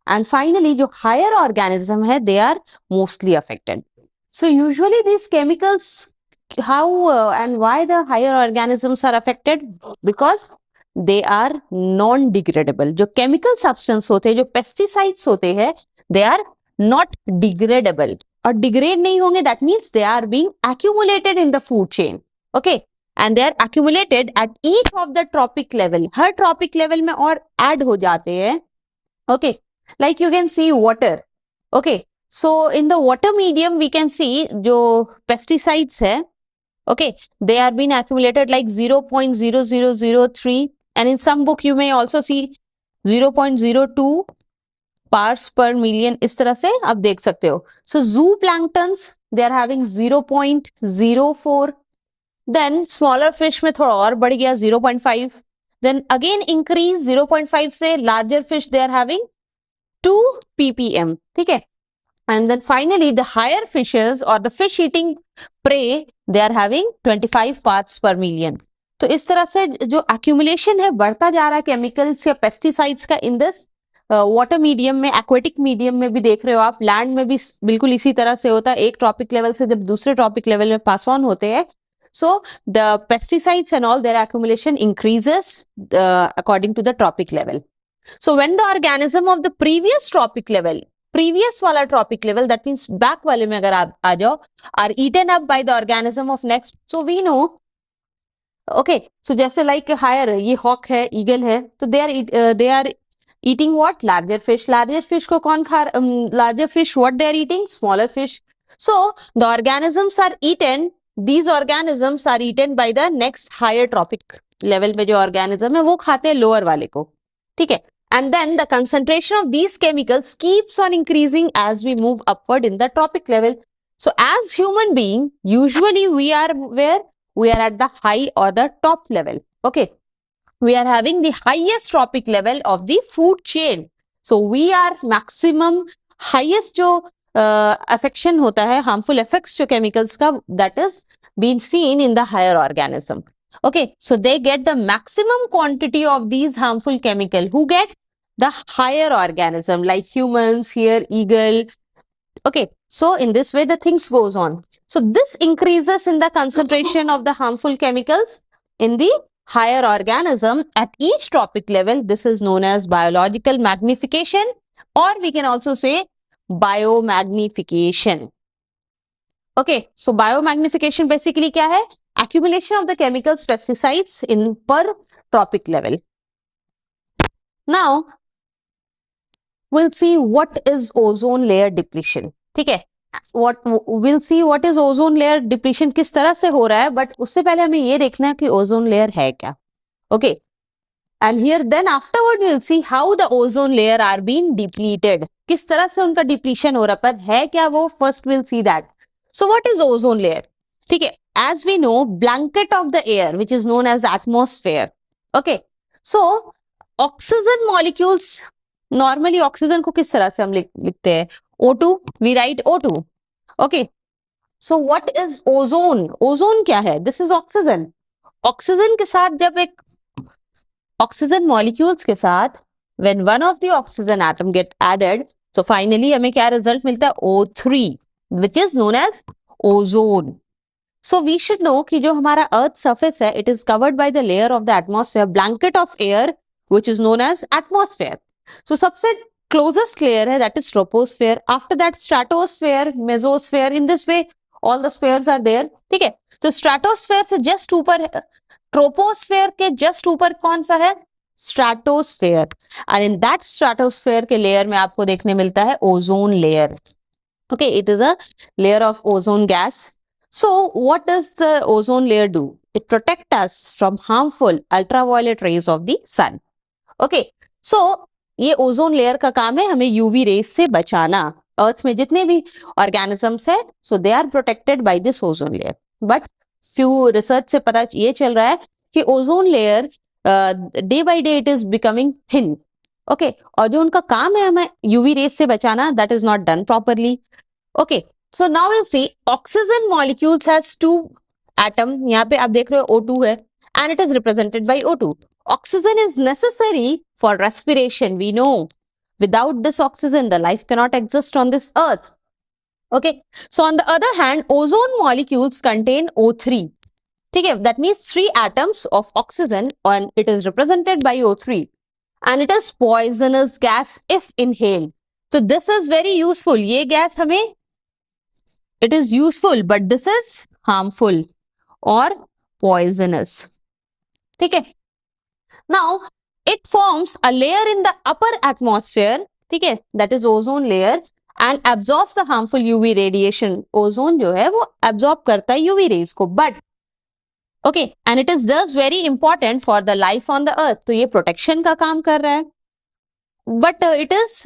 and finally जो हायर ऑर्गेनिज्म है they are mostly affected. So usually this chemicals, how and why the higher organisms are affected? Because they are non degradable. जो केमिकल सब्सटेंस होते हैं, जो पेस्टिसाइड्स होते हैं, दे आर नॉट डिग्रेडेबल, और डिग्रेड नहीं होंगे, that means they are being accumulated in the food chain, okay, and they are accumulated at each of the tropic level. Her tropic level में और add हो जाते हैं, okay, like you can see water, okay, so in the water medium we can see जो pesticides है, okay, they are being accumulated like 0.0003, and in some book you may also see 0.02 parts per million, इस तरह से आप देख सकते हो. So zooplanktons they are having 0.04, then smaller fish में थोड़ा और बढ़ गया 0.5, then again increase 0.5 से larger fish they are having 2 ppm, ठीक है, and then finally the higher fishes or the fish eating prey they are having 25 parts per million. तो इस तरह से जो accumulation है बढ़ता जा रहा है chemicals या pesticides का in this वाटर मीडियम में, एक्वेटिक मीडियम में भी देख रहे हो आप, लैंड में भी बिल्कुल इसी तरह से होता है, एक ट्रॉपिक लेवल से जब दूसरे ट्रॉपिक लेवल में पास ऑन होते हैं, so the pesticides and all their accumulation increases according to the tropic level. So when the organism of the previous tropic level, previous वाला tropic level, that means back वाले में अगर आप आ जाओ, are eaten up by the organism of next, so we know, okay, so जैसे like higher, ये hawk है, eagle है, तो they are eating what? Larger fish. Larger fish को कौन खा larger fish, what they are eating? Smaller fish. So the organisms are eaten, these organisms are eaten by the next higher tropic level में जो organism है वो खाते हैं lower वाले को, ठीक है, and then the concentration of these chemicals keeps on increasing as we move upward in the tropic level. So as human being, usually we are where? We are at the high or the top level, okay. We are having the highest tropic level of the food chain. So we are maximum highest जो affection होता है, harmful effects जो chemicals का, that is being seen in the higher organism. Okay, so they get the maximum quantity of these harmful chemical. Who get? The higher organism, like humans, here eagle. Okay, so in this way the things goes on. So this increases in the concentration of the harmful chemicals in the higher organism at each tropic level. This is known as biological magnification, or we can also say biomagnification. Okay, so biomagnification basically क्या है? Accumulation of the chemicals, pesticides in per tropic level. Now we'll see what is ozone layer depletion. ठीक है, we'll see what is ozone layer depletion, किस तरह से हो रहा है, but उससे पहले हमें ये देखना है कि ozone layer है क्या. Okay, and here then afterward we'll see how the ozone layer are being depleted, किस तरह से उनका depletion हो रहा है, पर है क्या वो, first we'll see that. So what is ozone layer? ठीक है, as we know, blanket of the air which is known as atmosphere. Okay, so oxygen molecules, normally oxygen को किस तरह से हम लिखते हैं? O2, we write O2. Okay, so what is ozone? Ozone क्या है? This is oxygen. Oxygen के साथ जब एक oxygen molecules के साथ when one of the oxygen atom get added, so finally हमें क्या result मिलता है? O3, which is known as ozone. So we should know कि जो हमारा earth surface है, it is covered by the layer of the atmosphere, blanket of air, which is known as atmosphere. So सबसे closest layer है, that is troposphere. After that stratosphere, mesosphere. In this way all the spheres are there, ठीक है. तो stratosphere से just ऊपर, troposphere के just ऊपर कौन सा है? Stratosphere. and in that stratosphere के layer में आपको देखने मिलता है ozone layer. Okay, it is a layer of ozone gas. So what does the ozone layer do? It protects us from harmful ultraviolet rays of the sun. Okay, so ये ओजोन लेयर का काम है हमें यूवी रेस से बचाना. अर्थ में जितने भी ऑर्गेनिजम्स है, so they are protected by this ozone layer. But few research से पता ये चल रहा है कि ozone layer day by day it is becoming thin. Okay, और जो उनका काम है हमें यूवी रेस से बचाना, that is not done properly. Okay, so now will C oxygen molecules has 2 atom. यहाँ पे आप देख रहे हो O2 है and it is represented by O2. Oxygen is necessary for respiration. We know without this oxygen, the life cannot exist on this earth. Okay. So on the other hand, ozone molecules contain O3. Okay. That means 3 atoms of oxygen and it is represented by O3. And it is poisonous gas if inhaled. So this is very useful. Ye gas हमें, it is useful, but this is harmful or poisonous. ठीक है. Now it forms a layer in the upper atmosphere, ठीक है, that is ozone layer, and absorbs the harmful UV radiation. Ozone जो है वो absorb करता है UV rays को, but okay, and it is thus very important for the life on the earth. तो ये protection का काम कर रहा है, but it is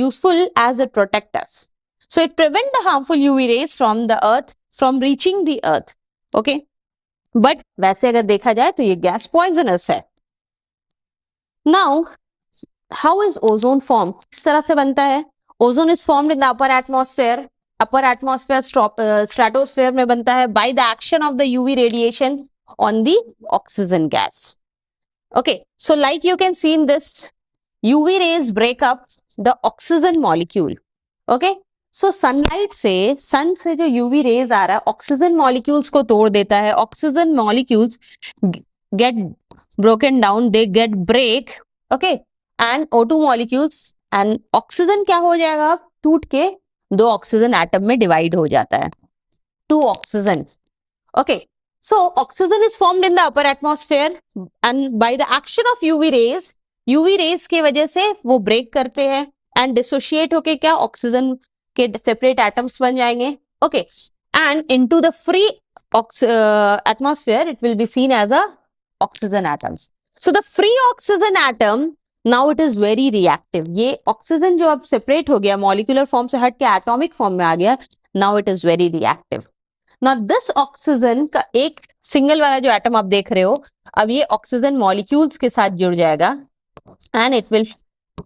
useful as it protect us. So it prevent the harmful UV rays from the earth from reaching the earth. Okay. But वैसे अगर देखा जाए तो ये गैस पॉइजनस है. Now how is ozone form? किस तरह से बनता है? Ozone is formed in the upper atmosphere. Upper atmosphere stratosphere में बनता है bye the action of the UV radiation on the oxygen gas. Okay, so like you can C in this UV rays break up the oxygen molecule. Okay, so sunlight से, sun से जो UV rays आ रहा है ऑक्सीजन मॉलिक्यूल्स को तोड़ देता है. Oxygen molecules get broken down, they get break, okay, and O2 molecules and oxygen क्या हो जाएगा, टूट के 2 ऑक्सीजन एटम में डिवाइड हो जाता है, 2 oxygen. Okay, so oxygen is formed in the upper atmosphere and by the action of UV rays के वजह से वो ब्रेक करते हैं and dissociate होके क्या ऑक्सीजन के सेपरेट एटम्स बन जाएंगे. Okay, and into the free atmosphere it will be seen as a oxygen atoms. So the free oxygen atom now it is very reactive. ये ऑक्सीजन जो अब सेपरेट हो गया, मॉलिक्यूलर फॉर्म से हट के एटॉमिक फॉर्म में आ गया, now it is very reactive. Now this oxygen का एक सिंगल वाला जो एटम आप देख रहे हो, अब ये ऑक्सीजन मॉलिक्यूल्स के साथ जुड़ जाएगा and it will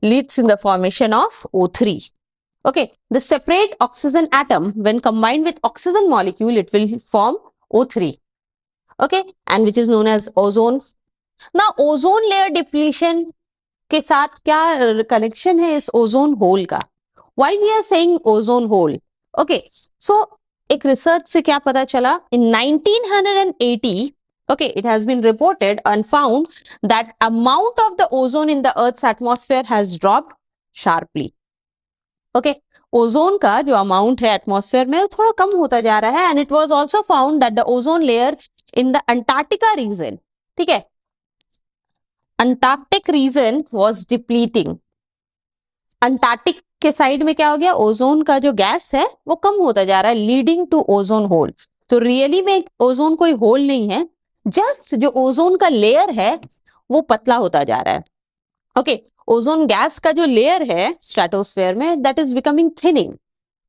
leads in the formation of O3. Okay, the separate oxygen atom when combined with oxygen molecule it will form O3. Okay, and which is known as ozone. Now ozone layer depletion के साथ क्या कनेक्शन है इस ओजोन होल का? Why we are saying ozone hole? Okay, so एक रिसर्च से क्या पता चला, in 1980, okay, it has been reported and found that amount of the ozone in the earth's atmosphere has dropped sharply. Okay, ozone का जो अमाउंट है एटमॉस्फेयर में वो थोड़ा कम होता जा रहा है, and it was also found that the ozone layer in the Antarctica region, ठीक है, Antarctic region was depleting. Antarctic के साइड में क्या हो गया, ओजोन का जो गैस है वो कम होता जा रहा है, लीडिंग टू ओजोन होल. तो रियली में ओजोन कोई होल नहीं है, जस्ट जो ओजोन का लेयर है वो पतला होता जा रहा है. ओके, ओजोन गैस का जो लेयर है स्ट्रेटोस्फेयर में दैट इज बिकमिंग थिनिंग,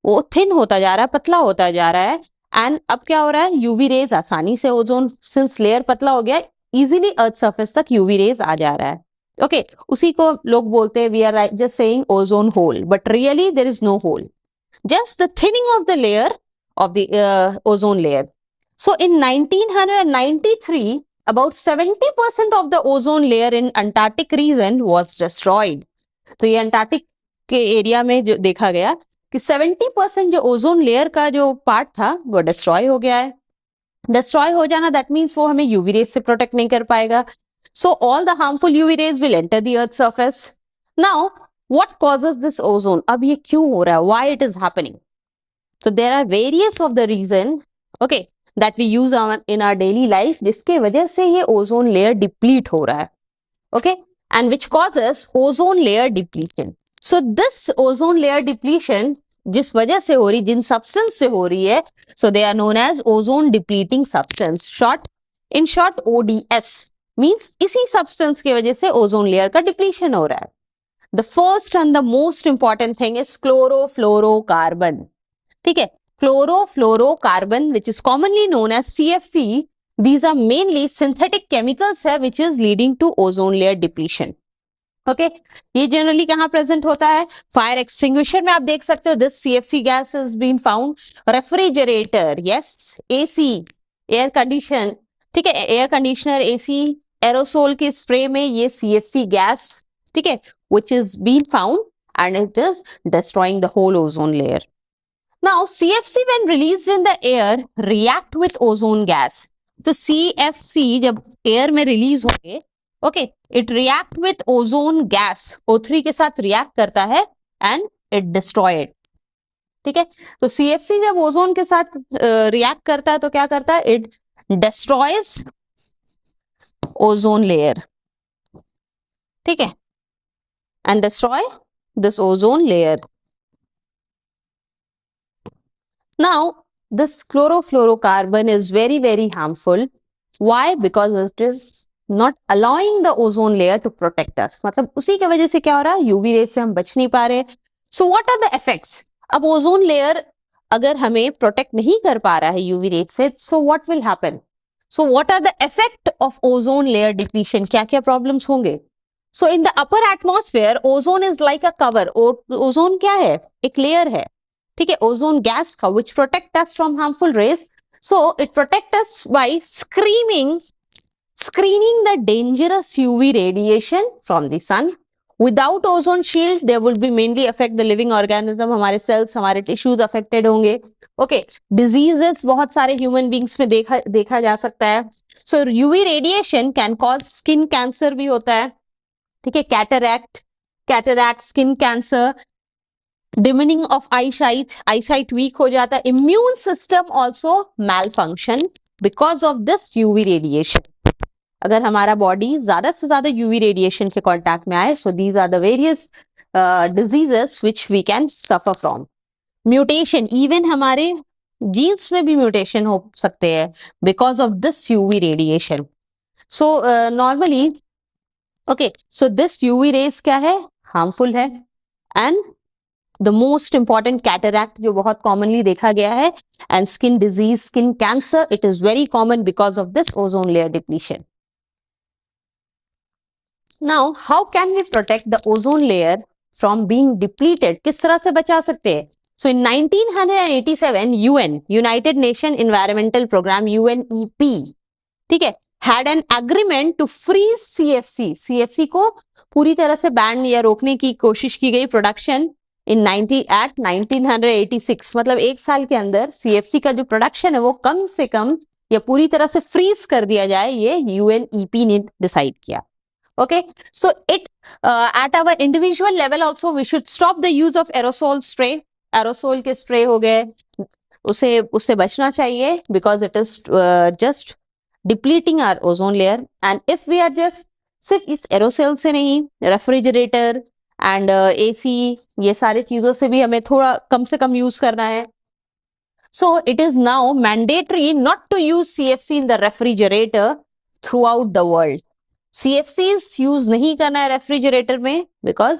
वो थिन होता जा रहा है, पतला होता जा रहा है. एंड अब क्या हो रहा है, यूवी रेज आसानी से, ओजोन सिंस लेयर पतला हो गया, इजीली अर्थ सरफेस तक यूवी रेज आ जा रहा है. ओके, उसी को लोग बोलते हैं we are just saying ozone hole, but really there is no hole, just the thinning of the layer of the ozone layer. So in 1993 about 70% of the ozone layer in Antarctic region was destroyed. तो ये अंटार्कटिक के एरिया में जो देखा गया कि 70% जो ओजोन लेयर का जो पार्ट था वो डिस्ट्रॉय हो गया है. डिस्ट्रॉय हो जाना दैट मीन्स वो हमें यूवी रेज से प्रोटेक्ट नहीं कर पाएगा. So all the harmful UV rays will enter the earth's surface. Now, what causes this ozone? अब ये क्यों हो रहा है? Why it is happening? So there are various of the reason, okay, that we use in our daily life, जिसके वजह से ये ozone layer deplete हो रहा है. Okay, and which causes ozone layer depletion. So this ozone layer depletion जिस वजह से हो रही, जिन substance से हो रही है, so they are known as ozone depleting substance. In short, ODS. Means इसी सब्सटेंस की वजह से ओजोन लेयर का डिप्लीशन हो रहा है. The first and the most important thing is chlorofluorocarbon. ठीक है, chlorofluorocarbon which is commonly known as CFC. These are mainly synthetic chemicals है which is leading to ozone layer depletion. Okay, ये जनरली कहाँ प्रेजेंट होता है, फायर एक्सटिंग्विशर में आप देख सकते हो. This CFC gas is been found. Refrigerator, yes, AC, air condition, ठीक है, एयर कंडीशनर, AC, एरोसोल के स्प्रे में ये CFC गैस, ठीक है, which is being found and it is destroying the whole ozone layer. Now CFC when released in the air react with ozone gas. तो CFC जब एयर में रिलीज होंगे, okay, it react with ozone gas, O3 के साथ रिएक्ट करता है and it destroy it. ठीक है, तो CFC जब ओजोन के साथ रिएक्ट करता है तो क्या करता है, it destroys ozone layer. ठीक है, and destroy this ozone layer. Now this chlorofluorocarbon is very very harmful. Why? Because it is not allowing the ozone layer to protect us. मतलब उसी की वजह से क्या हो रहा है, यूवी रेज से हम बच नहीं पा रहे. So what are the effects? अब ओजोन लेयर अगर हमें प्रोटेक्ट नहीं कर पा रहा है यूवी रेज से, so what will happen? So what are the effect of ozone layer depletion? क्या क्या problems होंगे? So in the upper atmosphere, ozone is like a cover. Ozone क्या है? एक layer है, ठीक है, ozone gas का, which protect us from harmful rays. So it protect us by screening the dangerous UV radiation from the sun. Without ozone shield there will be mainly affect the living organism, हमारे सेल्स, हमारे टिश्यूज अफेक्टेड होंगे. ओके, डिजीजेस बहुत सारे ह्यूमन बींग्स में देखा जा सकता है. सो UV radiation can cause skin cancer भी होता है. ठीक है, cataract, skin cancer, dimming of eyesight weak हो जाता है. Immune system also mal function because of this UV radiation. अगर हमारा बॉडी ज्यादा से ज्यादा यूवी रेडिएशन के कॉन्टैक्ट में आए, so these are the various diseases which we can suffer from. Mutation, even हमारे जीन्स में भी म्यूटेशन हो सकते हैं because of this UV radiation. So normally okay, so this UV rays क्या है, हार्मफुल है. And the most important cataract जो बहुत कॉमनली देखा गया है, and skin disease, skin cancer, it is very common because of this ozone layer depletion. Now how can we protect the ozone layer from being depleted, किस तरह से बचा सकते हैं? So in 1987 UN, united nation environmental programme, UNEP, ठीक है, had an agreement to freeze CFC को पूरी तरह से बैन या रोकने की कोशिश की गई प्रोडक्शन इन 1986. मतलब एक साल के अंदर CFC का जो प्रोडक्शन है वो कम से कम या पूरी तरह से फ्रीज कर दिया जाए, ये यूएनईपी ने डिसाइड किया. Okay, so it at our individual level also we should stop the use of aerosol spray. Aerosol के स्प्रे हो गए, उससे बचना चाहिए because it is just depleting our ozone layer. And if we are just, सिर्फ इस एरोसोल से नहीं, रेफ्रिजरेटर एंड एसी, ये सारे चीजों से भी हमें थोड़ा कम से कम यूज करना है. So it is now mandatory not to use CFC in the refrigerator throughout the world. CFCs use नहीं करना है रेफ्रिजरेटर में बिकॉज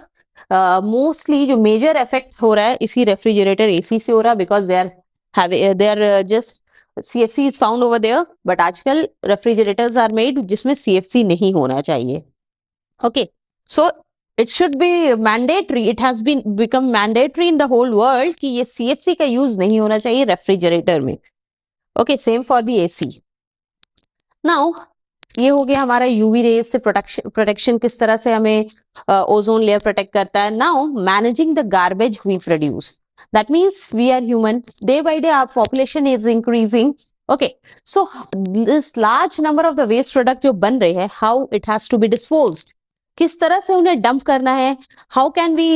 मोस्टली जो मेजर इफेक्ट हो रहा है इसी रेफ्रिजरेटर एसी से हो रहा है, because they are just CFC is found over there, but आजकल रेफ्रिजरेटर्स आर मेड जिसमें CFC नहीं होना चाहिए. Okay, so it should be mandatory, it has been become mandatory in the whole world कि ये CFC का यूज नहीं होना चाहिए रेफ्रिजरेटर में. Okay, same for the AC. Now ये हो गया हमारा यूवी रेज से प्रोटेक्शन किस तरह से हमें ओजोन लेयर प्रोटेक्ट करता है. Now managing the garbage we produce. That means we are human. Day by day, our population is increasing. Okay, so this large number of the waste product जो बन रहे हैं, how it has to be disposed? किस तरह से उन्हें dump करना है? How can we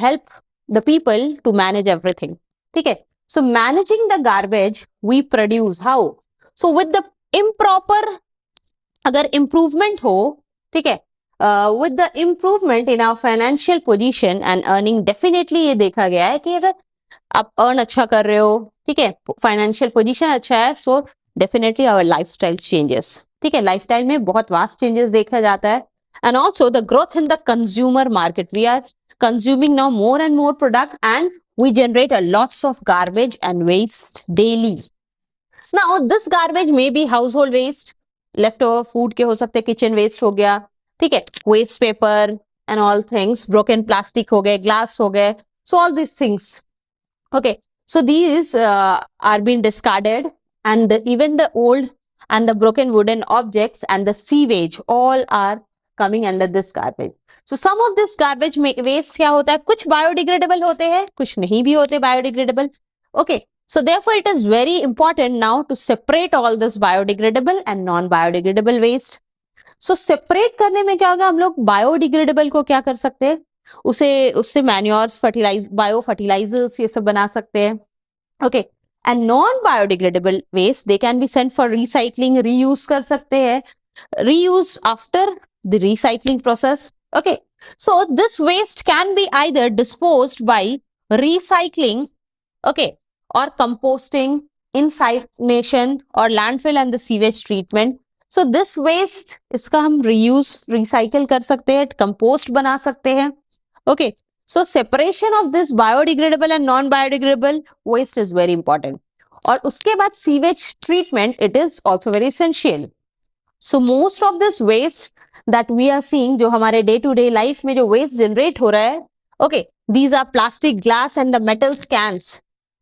help the people to manage everything? ठीक है? So managing the garbage we produce, how? So with the improper, अगर improvement हो, ठीक है? With the improvement in our financial position and earning, definitely ये देखा गया है कि अगर आप अर्न अच्छा कर रहे हो, ठीक है, फाइनेंशियल पोजीशन अच्छा है, so definitely our lifestyle changes. ठीक है, लाइफस्टाइल में बहुत वास्ट चेंजेस देखा जाता है. And also the growth in the consumer market. We are consuming now more and more product and we generate a lots of garbage and waste daily. Now this garbage may be household waste, leftover food के हो सकते हैं, किचन वेस्ट हो गया, ठीक है, waste paper and all things, broken plastic हो गए, ग्लास हो गए, so all this things. Okay, so these are being discarded, and even the old and the broken wooden objects and the sewage all are coming under this garbage. So some of this garbage waste क्या होता है, कुछ biodegradable होते हैं, कुछ नहीं भी होते biodegradable. Okay, so therefore it is very important now to separate all this biodegradable and non-biodegradable waste. So separate करने में क्या होगा, हम लोग biodegradable को क्या कर सकते हैं, उससे मैन्योर्स, बायो फर्टिलाइजर्स ये सब बना सकते हैं. Okay, and non biodegradable waste they can be sent for recycling, reuse कर सकते हैं, reuse after the recycling process. Okay, so this waste can be either disposed by recycling, okay, और कंपोस्टिंग, इनसाइनेशन और landfill and the sewage treatment. So this waste, इसका हम रीयूज, रिसाइकल कर सकते हैं, कंपोस्ट बना सकते हैं. Okay, so separation of this biodegradable and non-biodegradable waste is very important. और उसके बाद sewage treatment, it is also very essential. So most of this waste that we are seeing, जो हमारे day to day life में जो waste generate हो रहा है, okay, these are plastic, glass and the metal cans.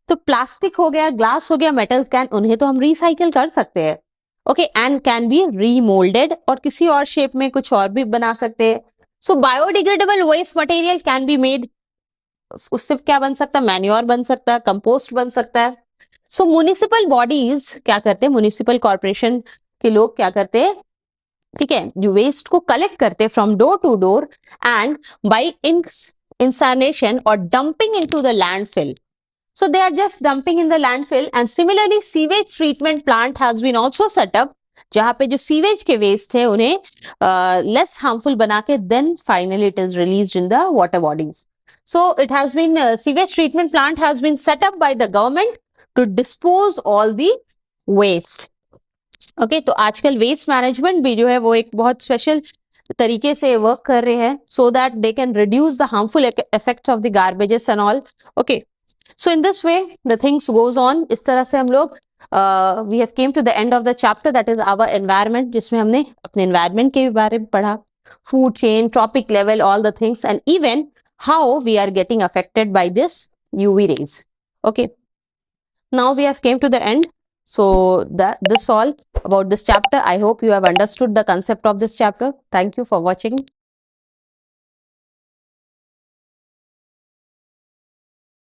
तो plastic हो गया, glass हो गया, metal can, उन्हें तो हम recycle कर सकते हैं. Okay, and can be remolded और किसी और shape में कुछ और भी बना सकते हैं. So biodegradable waste material can be made, उससे क्या बन सकता है, मैन्योर बन सकता है, कंपोस्ट बन सकता है. सो म्युनिसिपल बॉडीज क्या करते हैं, म्युनिसिपल कॉर्पोरेशन के लोग क्या करते हैं, ठीक है, जो वेस्ट को कलेक्ट करते हैं from door to door and by incineration और dumping into the landfill. So they are just dumping in the landfill, and similarly sewage treatment plant has been also set up जहाँ पे जो सीवेज के वेस्ट है उन्हें लेस हार्मफुल बना के then finally it is released in the water bodies. So it has been sewage treatment plant has been set up by the government to dispose all the waste. Okay तो आजकल वेस्ट मैनेजमेंट भी जो है वो एक बहुत स्पेशल तरीके से वर्क कर रहे हैं so that they can reduce the harmful effects of the garbages and all. Okay so in this way the things goes on. इस तरह से हम लोग we have came to the end of the chapter that is our environment, जिसमें हमने अपने एनवायरनमेंट के बारे में पढ़ा, food chain, trophic level, all the things, and even how we are getting affected by this UV rays. Okay, now we have came to the end. So this all about this chapter. I hope you have understood the concept of this chapter. Thank you for watching.